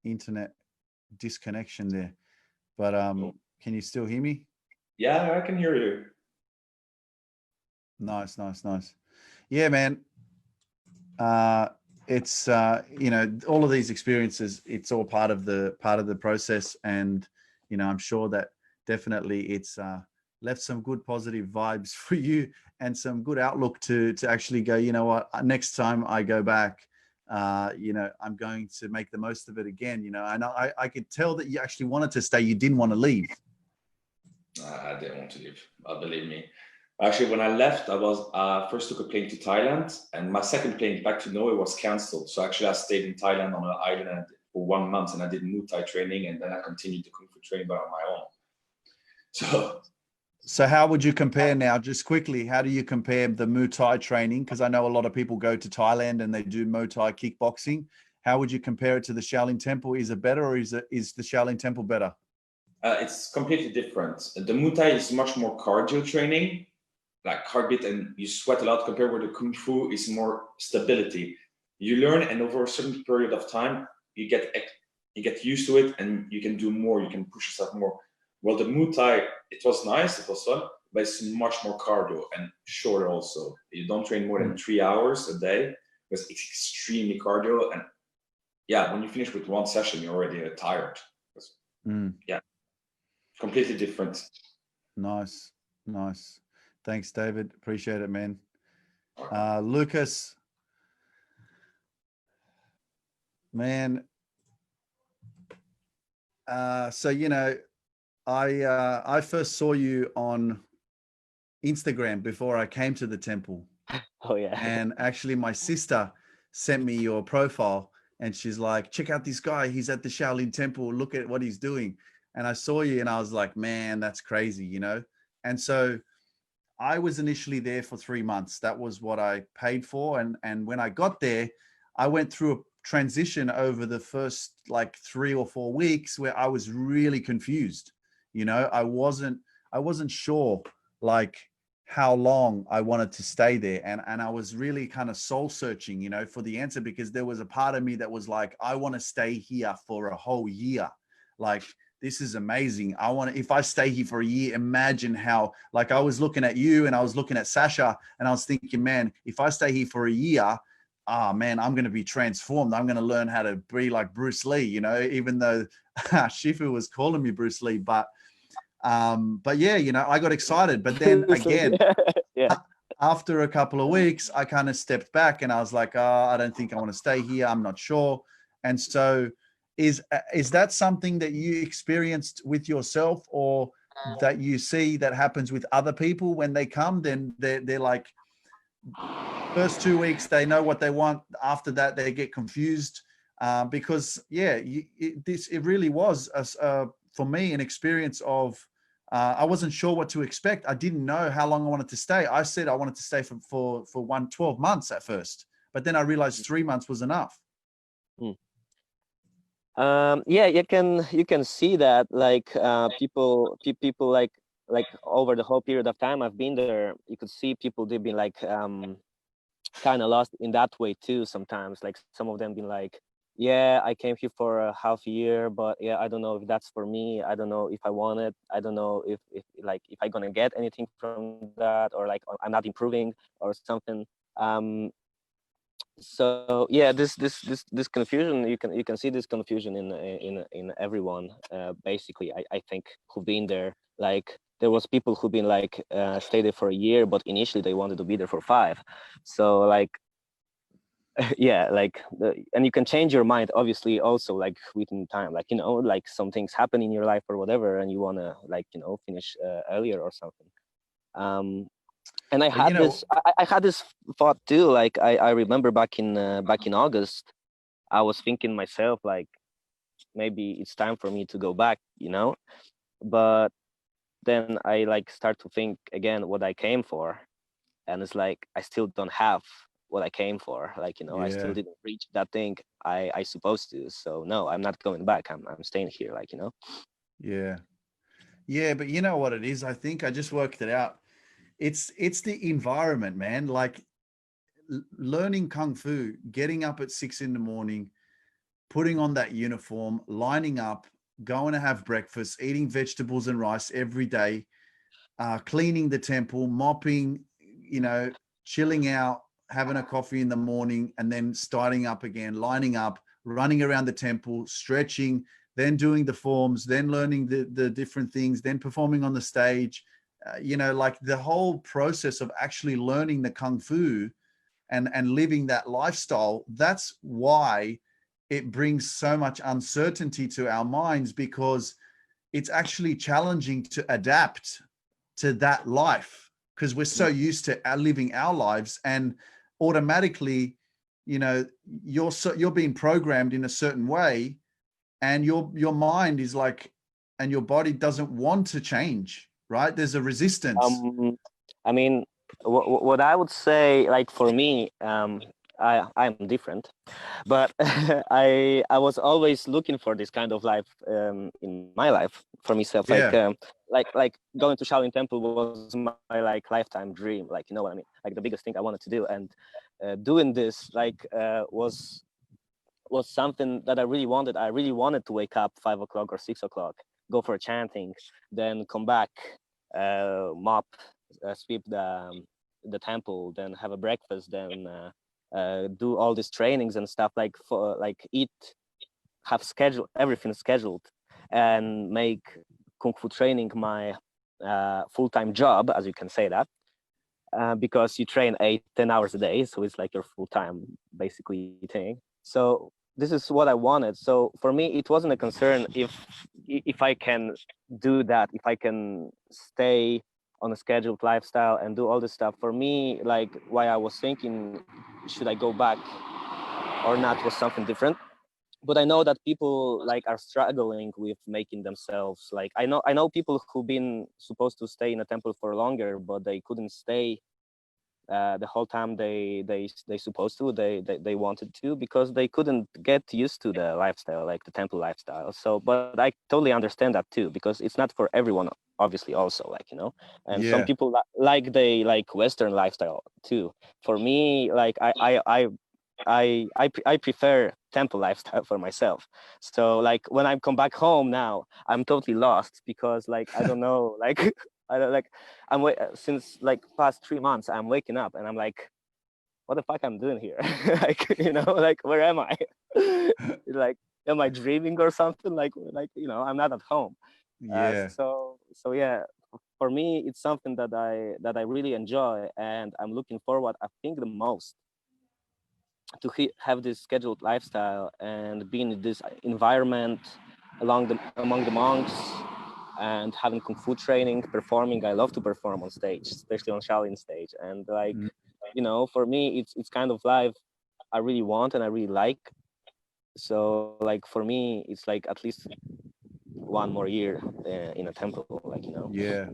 internet disconnection there. But can you still hear me? Yeah, I can hear you. Nice. Yeah, man. It's all of these experiences, it's all part of the process. And I'm sure that definitely it's left some good positive vibes for you, and some good outlook to actually go, you know what, next time I go back, I'm going to make the most of it again. And I could tell that you actually wanted to stay. You didn't want to leave. I didn't want to leave. Believe me. Actually, when I left, I was first took a plane to Thailand, and my second plane back to Norway was cancelled. So actually, I stayed in Thailand on an island for 1 month, and I did Muay Thai training, and then I continued the Kung Fu training by on my own. So how would you compare now, just quickly, how do you compare the Muay Thai training? Because I know a lot of people go to Thailand and they do Muay Thai kickboxing. How would you compare it to the Shaolin Temple? Is it better, or is the Shaolin Temple better? It's completely different. The Muay Thai is much more cardio training, like heartbeat, and you sweat a lot, compared with the Kung Fu is more stability. You learn, and over a certain period of time, you get used to it, and you can do more, you can push yourself more. Well, the Muay Thai, it was nice, it was fun, but it's much more cardio and shorter also. You don't train more than 3 hours a day, because it's extremely cardio. And yeah, when you finish with one session, you're already tired. Yeah, completely different. Nice. Thanks, David. Appreciate it, man. Lucas, man. So I first saw you on Instagram before I came to the temple. Oh yeah. And actually, my sister sent me your profile, and she's like, check out this guy. He's at the Shaolin Temple. Look at what he's doing. And I saw you, and I was like, man, that's crazy, And so I was initially there for 3 months. That was what I paid for. And when I got there, I went through transition over the first like 3 or 4 weeks where I was really confused. You know, I wasn't sure like how long I wanted to stay there. And I was really kind of soul searching, you know, for the answer, because there was a part of me that was like, I want to stay here for a whole year. Like, this is amazing. I want to, if I stay here for a year, imagine how, like, I was looking at you and I was looking at Sasha and I was thinking, man, if I stay here for a year, man, I'm going to be transformed. I'm going to learn how to be like Bruce Lee, you know, even though Shifu was calling me Bruce Lee, but yeah, you know, I got excited, but then again, yeah. after a couple of weeks, I kind of stepped back and I was like, oh, I don't think I want to stay here. I'm not sure. And so is that something that you experienced with yourself, or that you see that happens with other people when they come? Then they're like, first 2 weeks, they know what they want. After that, they get confused, because yeah, it really was for me an experience of, I wasn't sure what to expect. I didn't know how long I wanted to stay. I said I wanted to stay for 12 months at first, but then I realized 3 months was enough. Yeah, you can see that, like, people like over the whole period of time I've been there, you could see people, they've been like kind of lost in that way too sometimes. Like, some of them been like, yeah, I came here for a half a year, but yeah, I don't know if that's for me. I don't know if I want it. I don't know if I'm gonna get anything from that, or like I'm not improving or something. So yeah, this confusion, you can see this confusion in everyone, basically. I think, who've been there. Like, there was people who've been like stay there for a year, but initially they wanted to be there for 5. So like, yeah, like and you can change your mind obviously also, like, within time, like, you know, like some things happen in your life or whatever, and you want to, like, you know, finish earlier or something. And I had I had this thought too. Like, I remember back in August, I was thinking myself, like, maybe it's time for me to go back, you know. But then I like start to think again what I came for, and it's like I still don't have what I came for. Like, you know, I still didn't reach that thing I supposed to. So no, I'm not going back. I'm staying here. Like, you know. Yeah, but you know what it is? I think I just worked it out. It's the environment, man. Like, learning kung fu, getting up at 6 in the morning, putting on that uniform, lining up, going to have breakfast, eating vegetables and rice every day, cleaning the temple, mopping, you know, chilling out, having a coffee in the morning, and then starting up again, lining up, running around the temple, stretching, then doing the forms, then learning the different things, then performing on the stage. You know, like the whole process of actually learning the kung fu and living that lifestyle. That's why it brings so much uncertainty to our minds, because it's actually challenging to adapt to that life, because we're so used to living our lives, and automatically, you know, you're being programmed in a certain way, and your mind is like, and your body doesn't want to change, right? There's a resistance. I mean, what I would say, like, for me, I'm different, but I was always looking for this kind of life in my life for myself. Yeah. Like going to Shaolin Temple was my like lifetime dream. Like, you know what I mean? Like the biggest thing I wanted to do, and doing this like was something that I really wanted. I really wanted to wake up 5 o'clock or 6 o'clock, go for chanting, then come back, mop, sweep the temple, then have a breakfast, then do all these trainings and stuff, like for like eat, have schedule everything scheduled, and make kung fu training my full-time job, as you can say that, because you train 8-10 hours a day, so it's like your full-time basically thing. So this is what I wanted. So for me, it wasn't a concern if I can do that, if I can stay on a scheduled lifestyle and do all this stuff. For me, like, why I was thinking, should I go back or not, was something different. But I know that people like are struggling with making themselves, like, I know people who've been supposed to stay in a temple for longer, but they couldn't stay the whole time they supposed to, they wanted to, because they couldn't get used to the lifestyle, like the temple lifestyle. So, but I totally understand that too, because it's not for everyone, obviously, also, like, you know. And some Yeah. people they like Western lifestyle too. For me, like I prefer temple lifestyle for myself. So like when I come back home now, I'm totally lost, because like I don't know, like I don't like since like past 3 months I'm waking up and I'm like, what the fuck I'm doing here? Like, you know, like where am I? Like, am I dreaming or something? Like, you know, I'm not at home. Yeah. So yeah, for me it's something that I really enjoy, and I'm looking forward, I think, the most to have this scheduled lifestyle and be in this environment among the monks, and having kung fu training, performing. I love to perform on stage, especially on Shaolin stage. And like, Mm. you know, for me, it's kind of life I really want and I really like. So like for me, it's like at least one more year in a temple, like, you know. Yeah.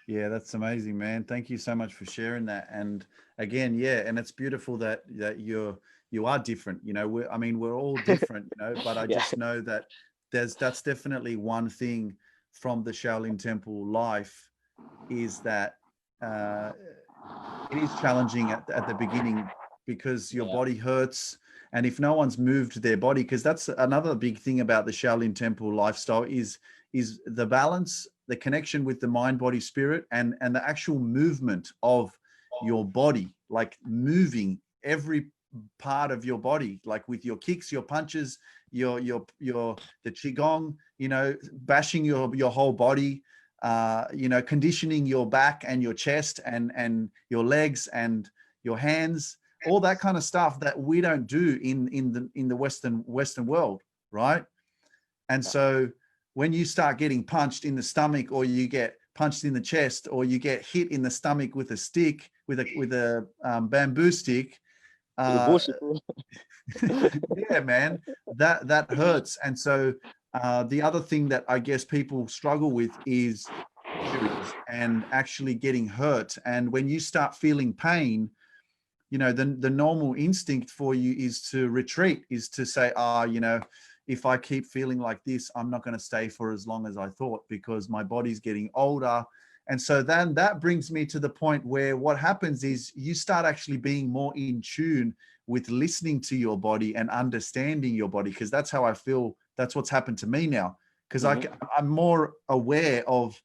Yeah, that's amazing, man. Thank you so much for sharing that. And again, yeah, and it's beautiful that you are different. You know, I mean, we're all different, you know, but I Yeah. just know that that's definitely one thing from the Shaolin Temple life, is that uh, it is challenging at the beginning, because your Yeah. body hurts. And if no one's moved their body, because that's another big thing about the Shaolin Temple lifestyle, is the balance, the connection with the mind, body, spirit, and the actual movement of your body, like moving every part of your body, like with your kicks, your punches, your the qigong, you know, bashing your whole body, you know, conditioning your back and your chest and your legs and your hands, all that kind of stuff that we don't do in the Western world, right? And so when you start getting punched in the stomach, or you get punched in the chest, or you get hit in the stomach with a stick, with a bamboo stick, uh, yeah, man, that hurts. And so the other thing that I guess people struggle with is injuries and actually getting hurt. And when you start feeling pain, you know, the normal instinct for you is to retreat, is to say, you know, if I keep feeling like this, I'm not going to stay for as long as I thought, because my body's getting older. And so then that brings me to the point where what happens is you start actually being more in tune with listening to your body and understanding your body, because that's how I feel. That's what's happened to me now, because I'm more aware of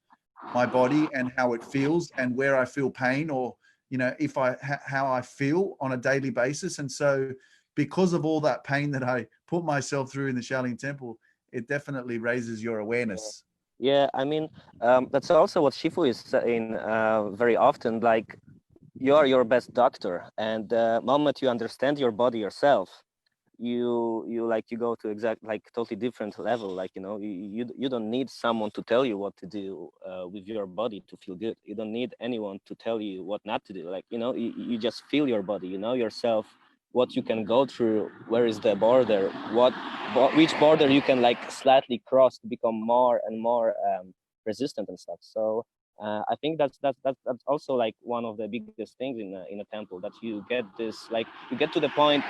my body and how it feels, and where I feel pain, or, you know, if how I feel on a daily basis. And so because of all that pain that I put myself through in the Shaolin Temple, it definitely raises your awareness. Yeah, I mean, that's also what Shifu is saying very often. Like, you are your best doctor, and the moment you understand your body yourself, you go to exact, like, totally different level. Like, you know, you don't need someone to tell you what to do with your body to feel good. You don't need anyone to tell you what not to do. Like, you know, you just feel your body. You know yourself, what you can go through, where is the border, which border you can like slightly cross to become more and more resistant and stuff. So I think that's also like one of the biggest things in a temple, that you get this, like, you get to the point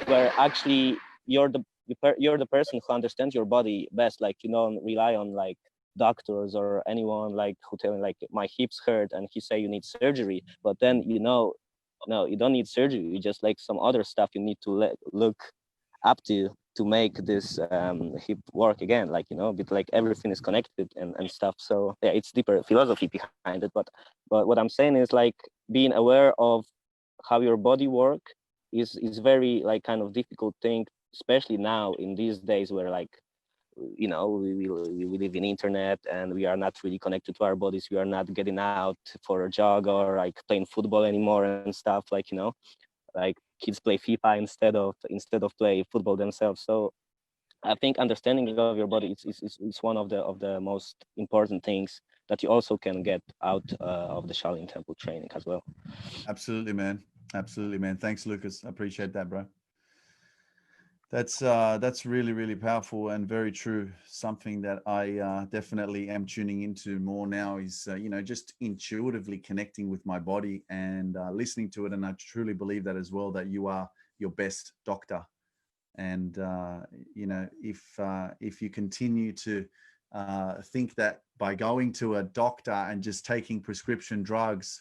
where actually you're the person who understands your body best. Like, you don't rely on like doctors or anyone like who tell me like my hips hurt and he say you need surgery, but then, you know, no, you don't need surgery. You just like some other stuff you need to look up to make this hip work again, like, you know, but like everything is connected and stuff. So yeah, it's deeper philosophy behind it, but what I'm saying is like being aware of how your body work is very like kind of difficult thing, especially now in these days where, like, you know, we live in internet and we are not really connected to our bodies. We are not getting out for a jog or like playing football anymore and stuff, like, you know, like kids play FIFA instead of play football themselves. So I think understanding of your body is one of the most important things that you also can get out of the Shaolin Temple training as well. Absolutely, man. Absolutely, man. Thanks, Lucas. I appreciate that, bro. That's really, really powerful and very true. Something that I definitely am tuning into more now is, just intuitively connecting with my body and listening to it. And I truly believe that as well, that you are your best doctor. And, if you continue to think that by going to a doctor and just taking prescription drugs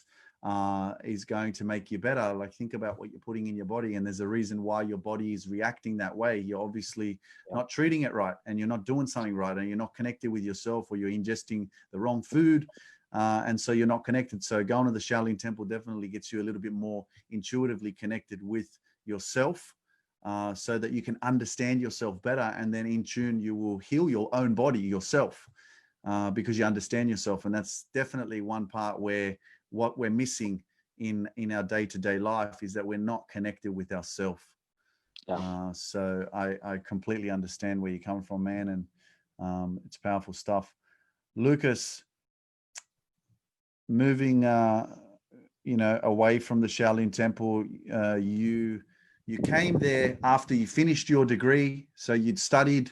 is going to make you better, like, think about what you're putting in your body, and there's a reason why your body is reacting that way. You're obviously not treating it right, and you're not doing something right, and you're not connected with yourself, or you're ingesting the wrong food, and so you're not connected. So going to the Shaolin temple definitely gets you a little bit more intuitively connected with yourself, so that you can understand yourself better, and then in tune you will heal your own body yourself, because you understand yourself. And that's definitely one part where what we're missing in our day-to-day life is that we're not connected with ourselves. So I completely understand where you're coming from, man, and it's powerful stuff. Lucas, moving away from the Shaolin temple, you came there after you finished your degree, so you'd studied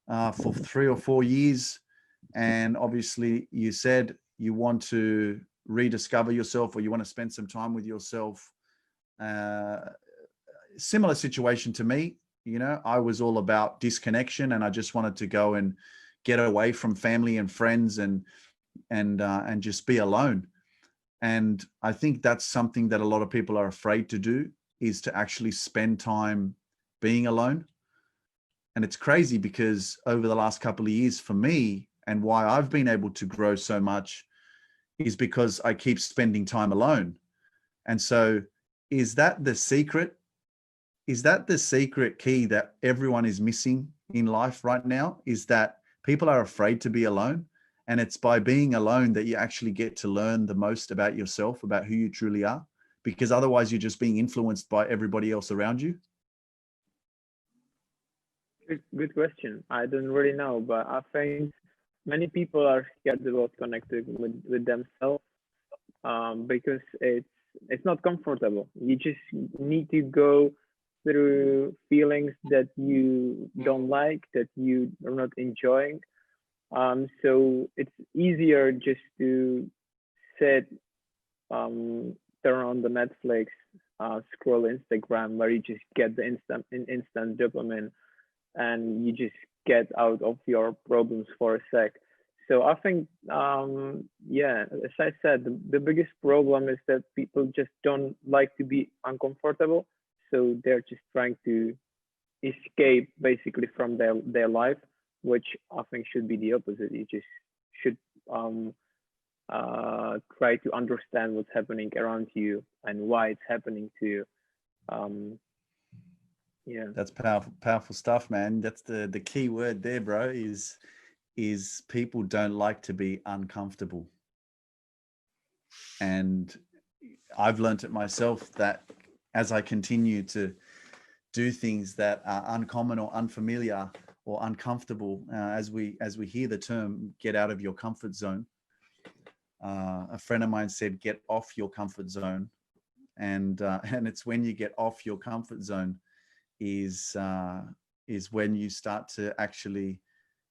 for 3 or 4 years, and obviously you said you want to rediscover yourself, or you want to spend some time with yourself. Similar situation to me. I was all about disconnection, and I just wanted to go and get away from family and friends and just be alone. And I think that's something that a lot of people are afraid to do, is to actually spend time being alone. And it's crazy, because over the last couple of years for me, and why I've been able to grow so much, is because I keep spending time alone. And so is that the secret? Is that the secret key that everyone is missing in life right now? Is that people are afraid to be alone? And it's by being alone that you actually get to learn the most about yourself, about who you truly are, because otherwise you're just being influenced by everybody else around you. Good question. I don't really know, but I think many people are scared about connecting with themselves, because it's not comfortable. You just need to go through feelings that you don't like, that you are not enjoying. So it's easier just to sit, turn on the Netflix, scroll Instagram, where you just get the instant dopamine, and you just get out of your problems for a sec. So I think, as I said, the biggest problem is that people just don't like to be uncomfortable. So they're just trying to escape basically from their life, which I think should be the opposite. You just should try to understand what's happening around you and why it's happening to you. That's powerful stuff, man. That's the key word there, bro, is people don't like to be uncomfortable. And I've learned it myself, that as I continue to do things that are uncommon or unfamiliar or uncomfortable, as we hear the term, get out of your comfort zone. A friend of mine said, get off your comfort zone. And it's when you get off your comfort zone is when you start to actually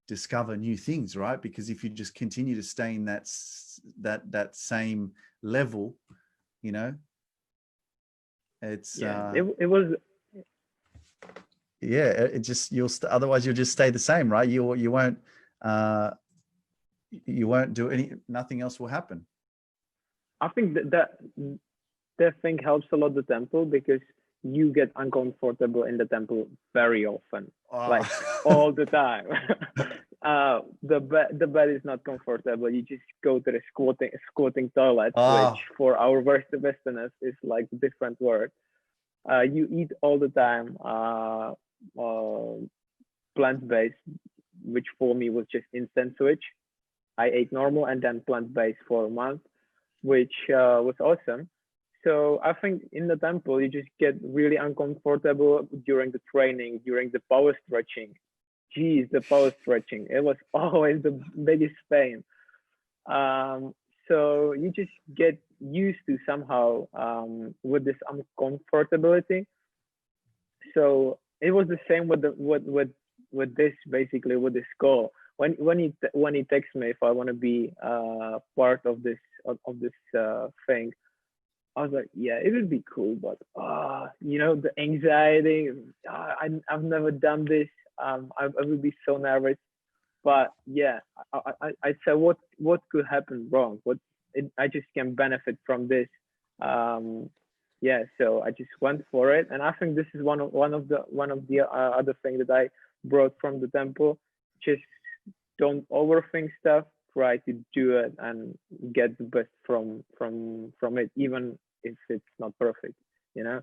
discover new things, right? Because if you just continue to stay in that same level, it's it was it just otherwise you'll just stay the same, right? You won't do nothing else will happen. I think that thing helps a lot, the temple, because you get uncomfortable in the temple very often, like all the time. The bed is not comfortable. You just go to the squatting toilet, which for our Westerners is like a different word. You eat all the time plant-based, which for me was just instant switch. I ate normal and then plant-based for a month, which was awesome. So I think in the temple, you just get really uncomfortable during the training, during the power stretching. Geez, the power stretching, it was always the biggest pain. So you just get used to somehow with this uncomfortability. So it was the same with the with this, basically, with this goal. When he texts me if I want to be part of this thing, I was like, yeah, it would be cool, but the anxiety. I've never done this. I would be so nervous. But yeah, I said, what could happen wrong? I just can benefit from this. Yeah, so I just went for it, and I think this is one of the other things that I brought from the temple. Just don't overthink stuff. Try to do it and get the best from it, even if it's not perfect. You know.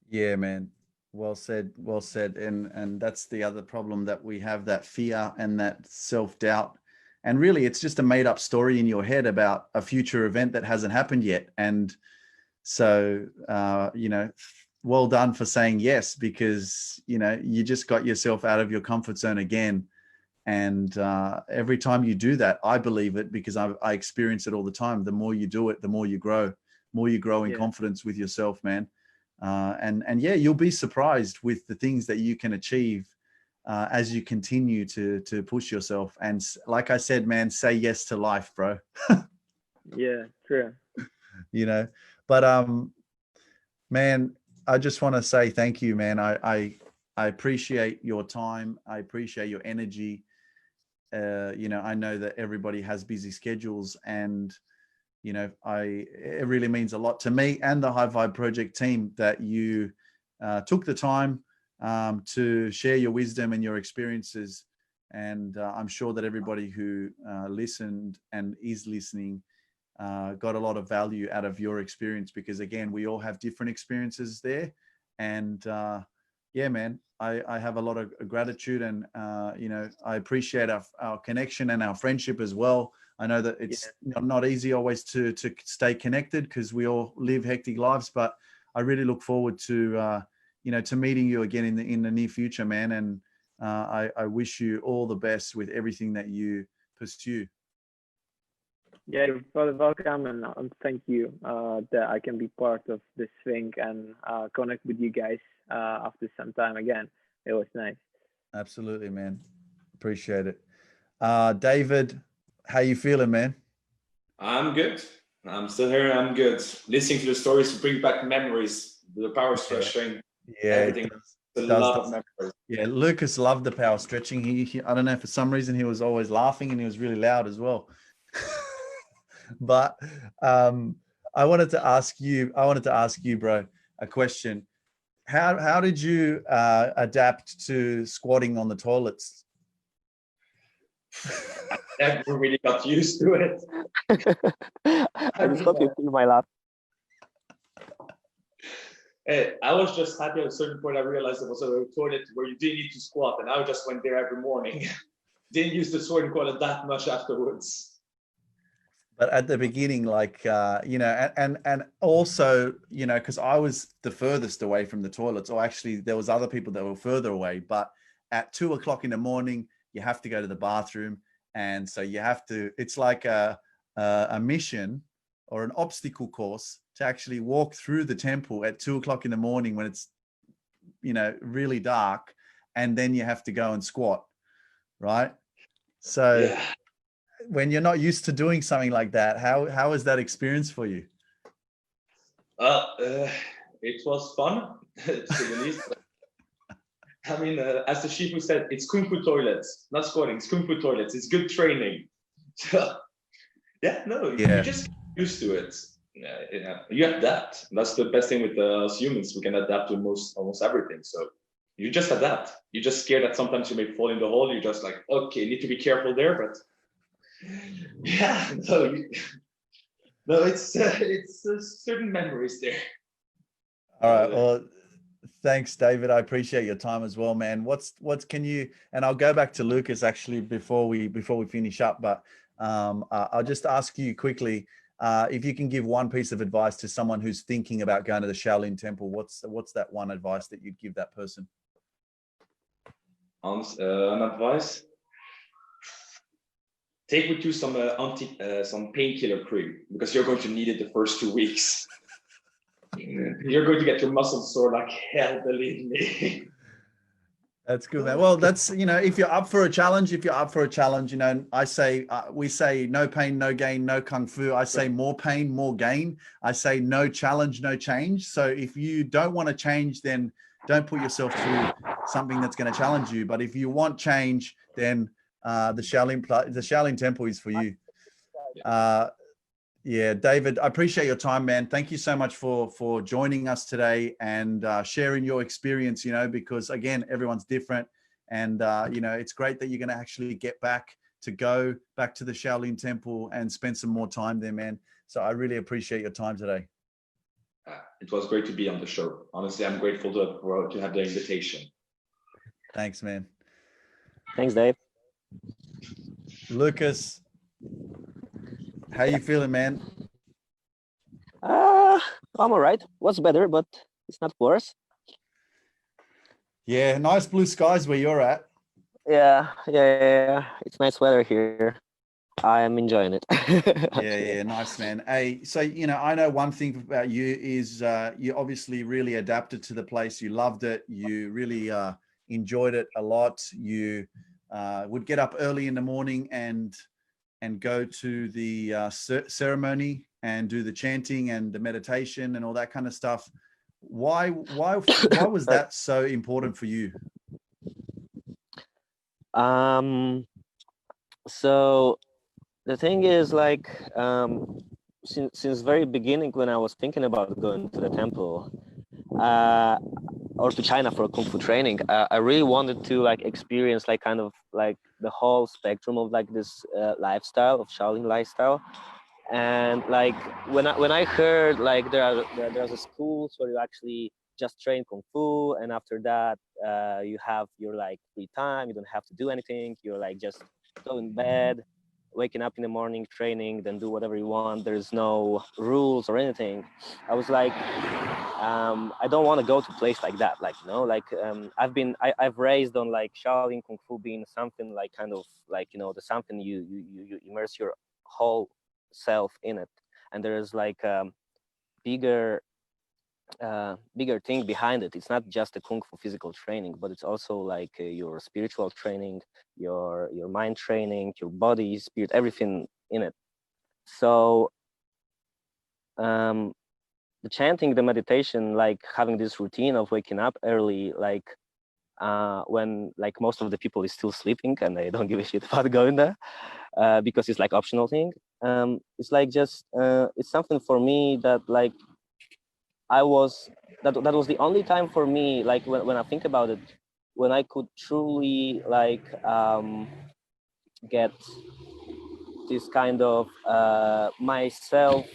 Yeah, man. Well said. Well said. And that's the other problem, that we have, that fear and that self-doubt. And really, it's just a made up story in your head about a future event that hasn't happened yet. And so, well done for saying yes, because, you just got yourself out of your comfort zone again. And every time you do that, I believe it, because I experience it all the time. The more you do it, the more you grow in confidence with yourself, man. And yeah, you'll be surprised with the things that you can achieve as you continue to push yourself. And like I said, man, say yes to life, bro. Yeah, true. But man, I just want to say thank you, man. I appreciate your time. I appreciate your energy. I know that everybody has busy schedules, and it really means a lot to me and the High Vibe Project team that you took the time to share your wisdom and your experiences. And I'm sure that everybody who listened and is listening got a lot of value out of your experience, because again, we all have different experiences there. And yeah, man, I have a lot of gratitude, and I appreciate our connection and our friendship as well. I know that it's not easy always to stay connected, because we all live hectic lives, but I really look forward to to meeting you again in the near future, man. And I wish you all the best with everything that you pursue. Yeah, you're welcome, and thank you that I can be part of this thing and connect with you guys after some time again. It was nice. Absolutely, man. Appreciate it. David, how you feeling, man? I'm good. I'm still here. I'm good. Listening to the stories bring back memories. The power stretching. Yeah, everything. A lot of memories. Yeah, Lucas loved the power stretching. He I don't know, for some reason he was always laughing, and he was really loud as well. But I wanted to ask you, bro, a question. How did you adapt to squatting on the toilets? I never really got used to it. I just hope you feel my laugh. I was just happy at a certain point. I realized there was a toilet where you didn't need to squat, and I just went there every morning. Didn't use the squatting toilet that much afterwards. But at the beginning, like, and also, because I was the furthest away from the toilets, or actually there was other people that were further away, but at 2 o'clock in the morning, you have to go to the bathroom. And so you have to, it's like a mission or an obstacle course to actually walk through the temple at 2 o'clock in the morning when it's, really dark. And then you have to go and squat, right? So yeah. When you're not used to doing something like that, how is that experience for you? It was fun, to say the least. I mean, as the Shifu said, it's kungfu toilets, not squatting. It's kungfu toilets. It's good training. So, you just get used to it. You adapt. That's the best thing with us humans. We can adapt to almost everything. So you just adapt. You're just scared that sometimes you may fall in the hole. You're just like, okay, need to be careful there, but. Yeah, no, it's certain memories there. All right, well, thanks, David. I appreciate your time as well, man. Can you? And I'll go back to Lucas actually before we finish up. But I'll just ask you quickly if you can give one piece of advice to someone who's thinking about going to the Shaolin Temple. What's that one advice that you'd give that person? An advice. Take with you some painkiller cream, because you're going to need it the first 2 weeks. You're going to get your muscles sore like hell, believe me. That's good, man. Well, that's, you know, if you're up for a challenge, you know, I say, we say no pain, no gain, no kung fu. I say more pain, more gain. I say no challenge, no change. So if you don't want to change, then don't put yourself through something that's going to challenge you. But if you want change, then the Shaolin Temple is for you. Yeah, David, I appreciate your time, man. Thank you so much for joining us today and sharing your experience, you know, because again, everyone's different. And, you know, it's great that you're going to actually get go back to the Shaolin Temple and spend some more time there, man. So I really appreciate your time today. It was great to be on the show. Honestly, I'm grateful to have the invitation. Thanks, man. Thanks, Dave. Lucas, how you feeling, man? I'm all right. Was better, but it's not worse. Yeah, nice blue skies where you're at. Yeah. It's nice weather here. I am enjoying it. Yeah, nice, man. Hey, so, you know, I know one thing about you is you obviously really adapted to the place. You loved it. You really enjoyed it a lot. You would get up early in the morning and go to the ceremony and do the chanting and the meditation and all that kind of stuff. Why was that so important for you? So the thing is, like, since very beginning, when I was thinking about going to the temple or to China for kung fu training, I really wanted to like experience like kind of like the whole spectrum of like this lifestyle of Shaolin lifestyle. And like when I heard like there's a school where you actually just train kung fu, and after that you have your like free time, you don't have to do anything, you're like just go in bed, waking up in the morning, training, then do whatever you want, there's no rules or anything. I was like, I don't want to go to a place like that, like, you know, like I've raised on like Shaolin kung fu being something like kind of like, you know, the something you immerse your whole self in it, and there's like bigger thing behind it. It's not just a kung fu physical training, but it's also like your spiritual training, your mind training, your body, spirit, everything in it. So the chanting, the meditation, like having this routine of waking up early, like when like most of the people is still sleeping and they don't give a shit about going there, because it's like optional thing. It's like just it's something for me that like that was the only time for me, like when I think about it, when I could truly like get this kind of myself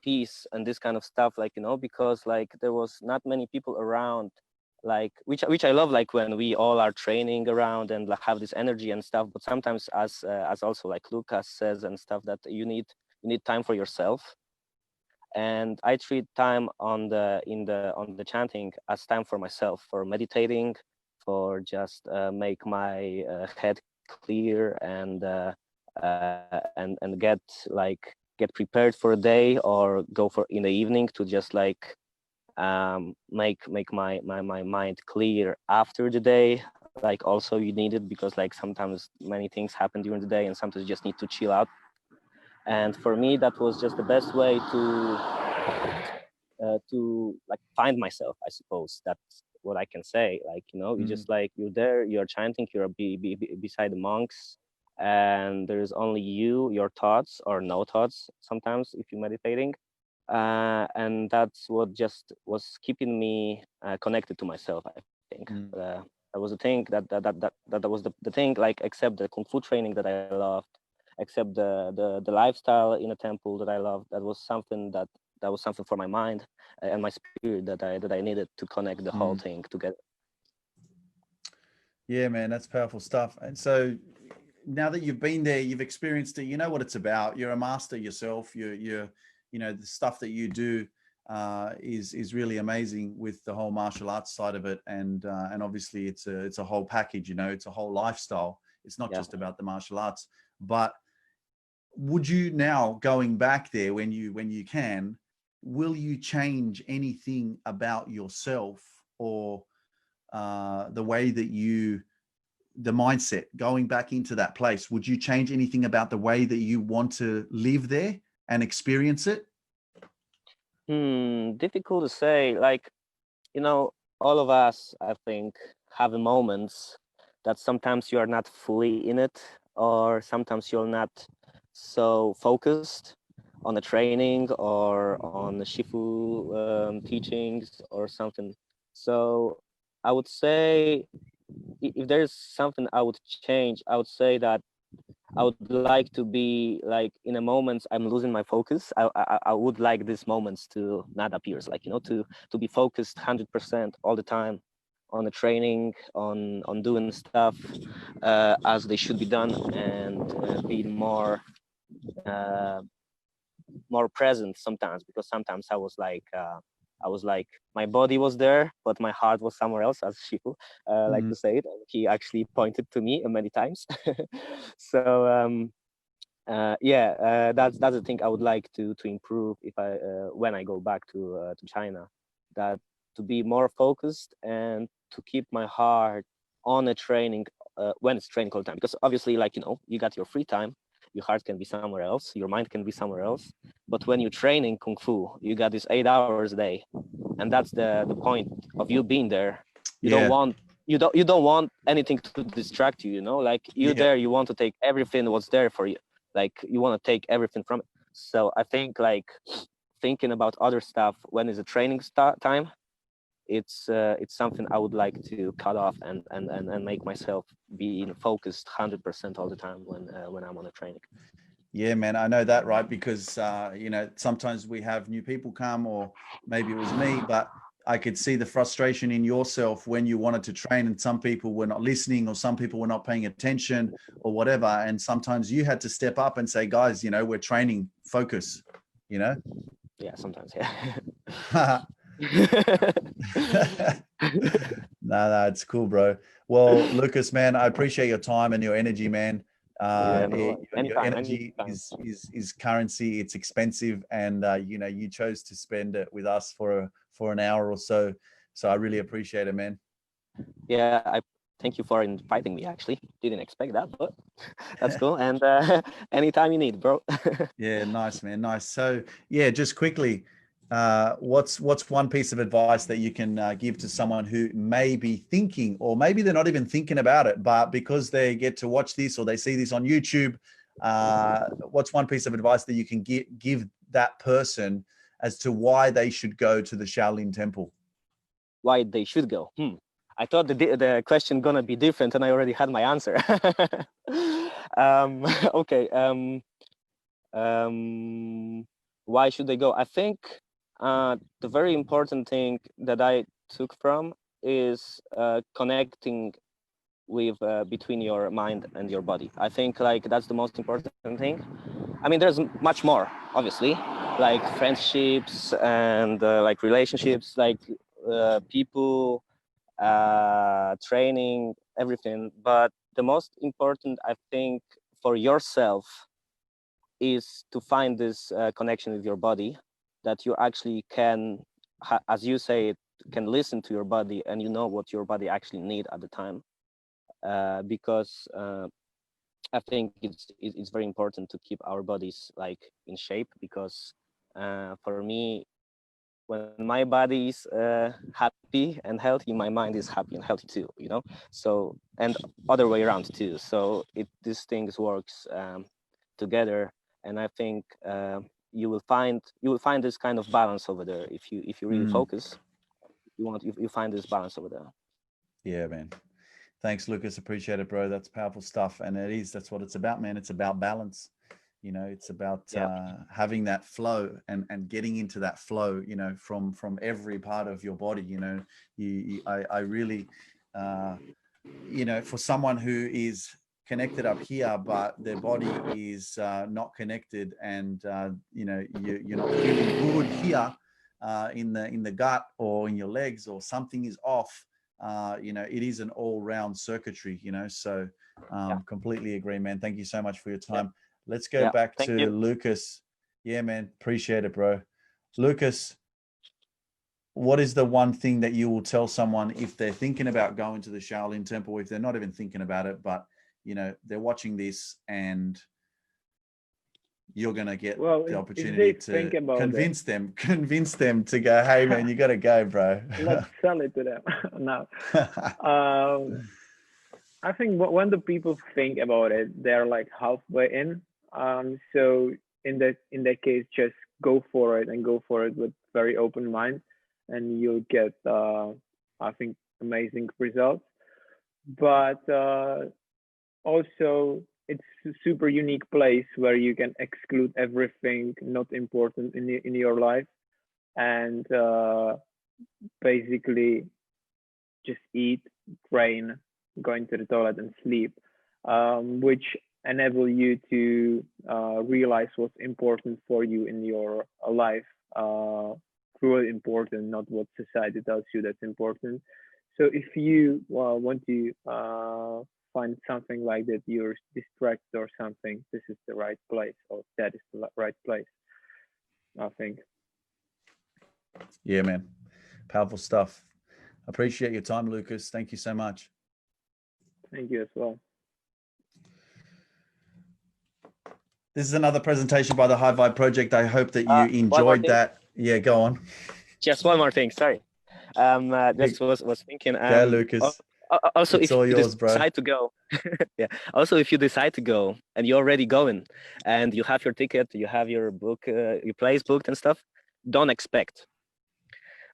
peace and this kind of stuff, like, you know, because like there was not many people around, like which I love, like when we all are training around and like have this energy and stuff, but sometimes as also like Lucas says and stuff, that you need time for yourself. And I treat time on the chanting as time for myself, for meditating, for just make my head clear and get prepared for a day, or go for in the evening to just like make my mind clear after the day. Like also you need it because like sometimes many things happen during the day and sometimes you just need to chill out. And for me, that was just the best way to like find myself, I suppose. That's what I can say. Like, you know, you just like, you're there, you're chanting, you're beside the monks, and there's only you, your thoughts, or no thoughts sometimes if you're meditating. And that's what just was keeping me connected to myself, I think. That was the thing that was the thing, like, except the kung fu training that I loved, except the lifestyle in a temple that I loved, that was something for my mind and my spirit that I needed to connect the whole thing together. Yeah, man, that's powerful stuff. And so now that you've been there, you've experienced it, you know what it's about. You're a master yourself. You're you know, the stuff that you do is really amazing with the whole martial arts side of it. And obviously it's a whole package, you know, it's a whole lifestyle. It's not just about the martial arts, but would you now, going back there when you can, will you change anything about yourself or the way that the mindset going back into that place? Would you change anything about the way that you want to live there and experience it? Difficult to say. Like, all of us, I think, have moments that sometimes you are not fully in it, or sometimes you're not so focused on the training or on the Shifu teachings or something. So I would say if there's something I would change, I would say that I would like to be like in a moment I'm losing my focus. I would like these moments to not appear, like to be focused 100% all the time on the training, on doing stuff as they should be done, and be uh, more present sometimes, because sometimes I was like my body was there, but my heart was somewhere else, as Shifu like to say it. He actually pointed to me many times. So that's the thing I would like to improve if I when I go back to China, that to be more focused and to keep my heart on a training when it's training all the time, because obviously, like, you got your free time, your heart can be somewhere else, your mind can be somewhere else, but when you're training kung fu, you got this 8 hours a day, and that's the point of you being there. You don't want anything to distract you, like you there, you want to take everything what's there for you, like you want to take everything from it. So I think, like, thinking about other stuff when it's a training time, it's something I would like to cut off and make myself be focused 100% all the time when I'm on a training. Yeah, man, I know that, right? Because sometimes we have new people come, or maybe it was me, but I could see the frustration in yourself when you wanted to train and some people were not listening, or some people were not paying attention or whatever. And sometimes you had to step up and say, guys, we're training, focus, Yeah, sometimes, yeah. No, it's cool, bro. Well, Lucas, man, I appreciate your time and your energy, man. Your energy is currency. It's expensive, and you chose to spend it with us for an hour or so. So I really appreciate it, man. Yeah, I thank you for inviting me. Actually, didn't expect that, but that's cool. And anytime you need, bro. Yeah, nice, man, nice. So yeah, just quickly, what's one piece of advice that you can give to someone who may be thinking, or maybe they're not even thinking about it, but because they get to watch this or they see this on YouTube, what's one piece of advice that you can give that person as to why they should go to the Shaolin Temple? Why they should go? I thought the question gonna be different, and I already had my answer. Okay. Why should they go? I think the very important thing that I took from is connecting with between your mind and your body. I think, like, that's the most important thing. I mean, there's much more, obviously, like friendships and like relationships, like people, training, everything. But the most important, I think, for yourself is to find this connection with your body, that you actually can, as you say, can listen to your body, and you know what your body actually need at the time. Because I think it's very important to keep our bodies like in shape, because for me, when my body is happy and healthy, my mind is happy and healthy too. So, and other way around too. So these things works together, and I think you will find this kind of balance over there if you really focus. You find this balance over there. Yeah, man. Thanks, Lucas. Appreciate it, bro. That's powerful stuff. And that's what it's about, man. It's about balance. It's about having that flow and getting into that flow, from every part of your body. I really, for someone who is connected up here, but their body is not connected, and, you're not feeling good here in the gut or in your legs, or something is off. It is an all-round circuitry, so completely agree, man. Thank you so much for your time. Let's go back thank to you. Lucas. Yeah, man. Appreciate it, bro. Lucas, what is the one thing that you will tell someone if they're thinking about going to the Shaolin Temple, if they're not even thinking about it, but you know, they're watching this and you're going to get the opportunity to convince them to go, hey man, you got to go, bro. Let's sell it to them. No. I think when the people think about it, they're like halfway in. So in that case, just go for it and go for it with very open mind, and you'll get, I think, amazing results. But also, it's a super unique place where you can exclude everything not important in your life, and basically just eat, train, going to the toilet and sleep, which enable you to realize what's important for you in your life, truly important, not what society tells you that's important. So if you want to find something like that, you're distracted or something, this is the right place, or that is the right place, I think. Yeah, man. Powerful stuff. Appreciate your time, Lucas. Thank you so much. Thank you as well. This is another presentation by the High Vibe Project. I hope that you enjoyed that. Yeah, go on. Just one more thing. Sorry. Just was thinking. Yeah, Lucas. Also, it's if all you yours, bro. decide to go, yeah. Also, if you decide to go and you're already going, and you have your ticket, you have your book, your place booked and stuff, don't expect,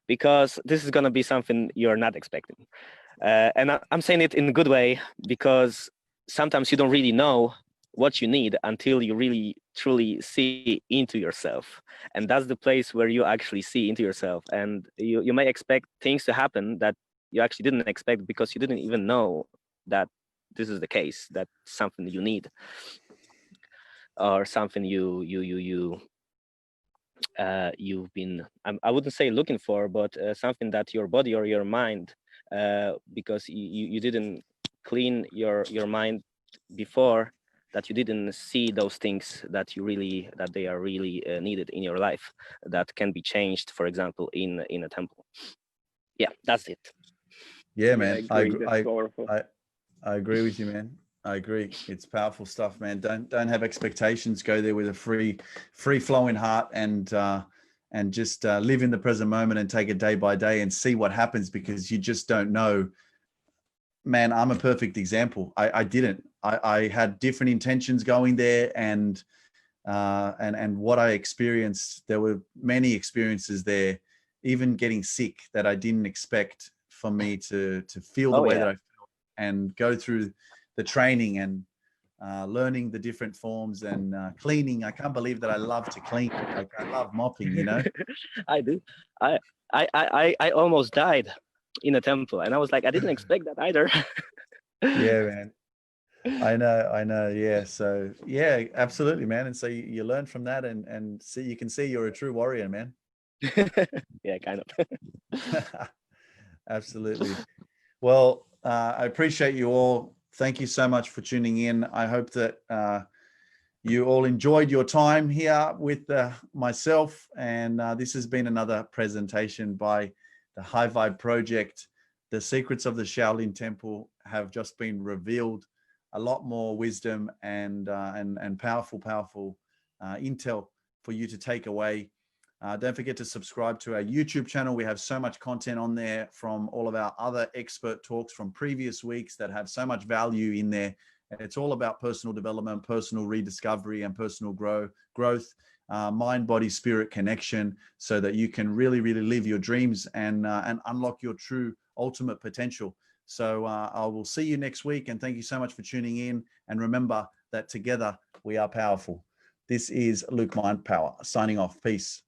because this is gonna be something you're not expecting. And I'm saying it in a good way, because sometimes you don't really know what you need until you really truly see into yourself, and that's the place where you actually see into yourself. And you may expect things to happen that you actually didn't expect, because you didn't even know that this is the case, that something you need, or something you've been, I wouldn't say looking for, but something that your body or your mind, because you didn't clean your mind before, that you didn't see those things that they are really needed in your life, that can be changed, for example, in a temple. Yeah, that's it. Yeah, man. I agree with you, man. I agree. It's powerful stuff, man. Don't have expectations. Go there with a free flowing heart, and just live in the present moment and take it day by day and see what happens, because you just don't know. Man, I'm a perfect example. I didn't. I had different intentions going there, and what I experienced, there were many experiences there, even getting sick, that I didn't expect for me to feel the way that I felt, and go through the training and learning the different forms, and cleaning. I can't believe that I love to clean. Like, I love mopping, you know. I do. I almost died in a temple, and I was like, I didn't expect that either. Yeah, man. I know. Yeah. So yeah, absolutely, man. And so you learn from that, and see, you can see you're a true warrior, man. Yeah, kind of. Absolutely. Well, I appreciate you all. Thank you so much for tuning in. I hope that you all enjoyed your time here with myself. And this has been another presentation by the High Vibe Project. The secrets of the Shaolin Temple have just been revealed. A lot more wisdom and powerful intel for you to take away. Don't forget to subscribe to our YouTube channel. We have so much content on there from all of our other expert talks from previous weeks that have so much value in there. And it's all about personal development, personal rediscovery, and personal growth, mind, body, spirit connection, so that you can really, really live your dreams and unlock your true ultimate potential. So I will see you next week, and thank you so much for tuning in. And remember that together we are powerful. This is LukeMindPower signing off. Peace.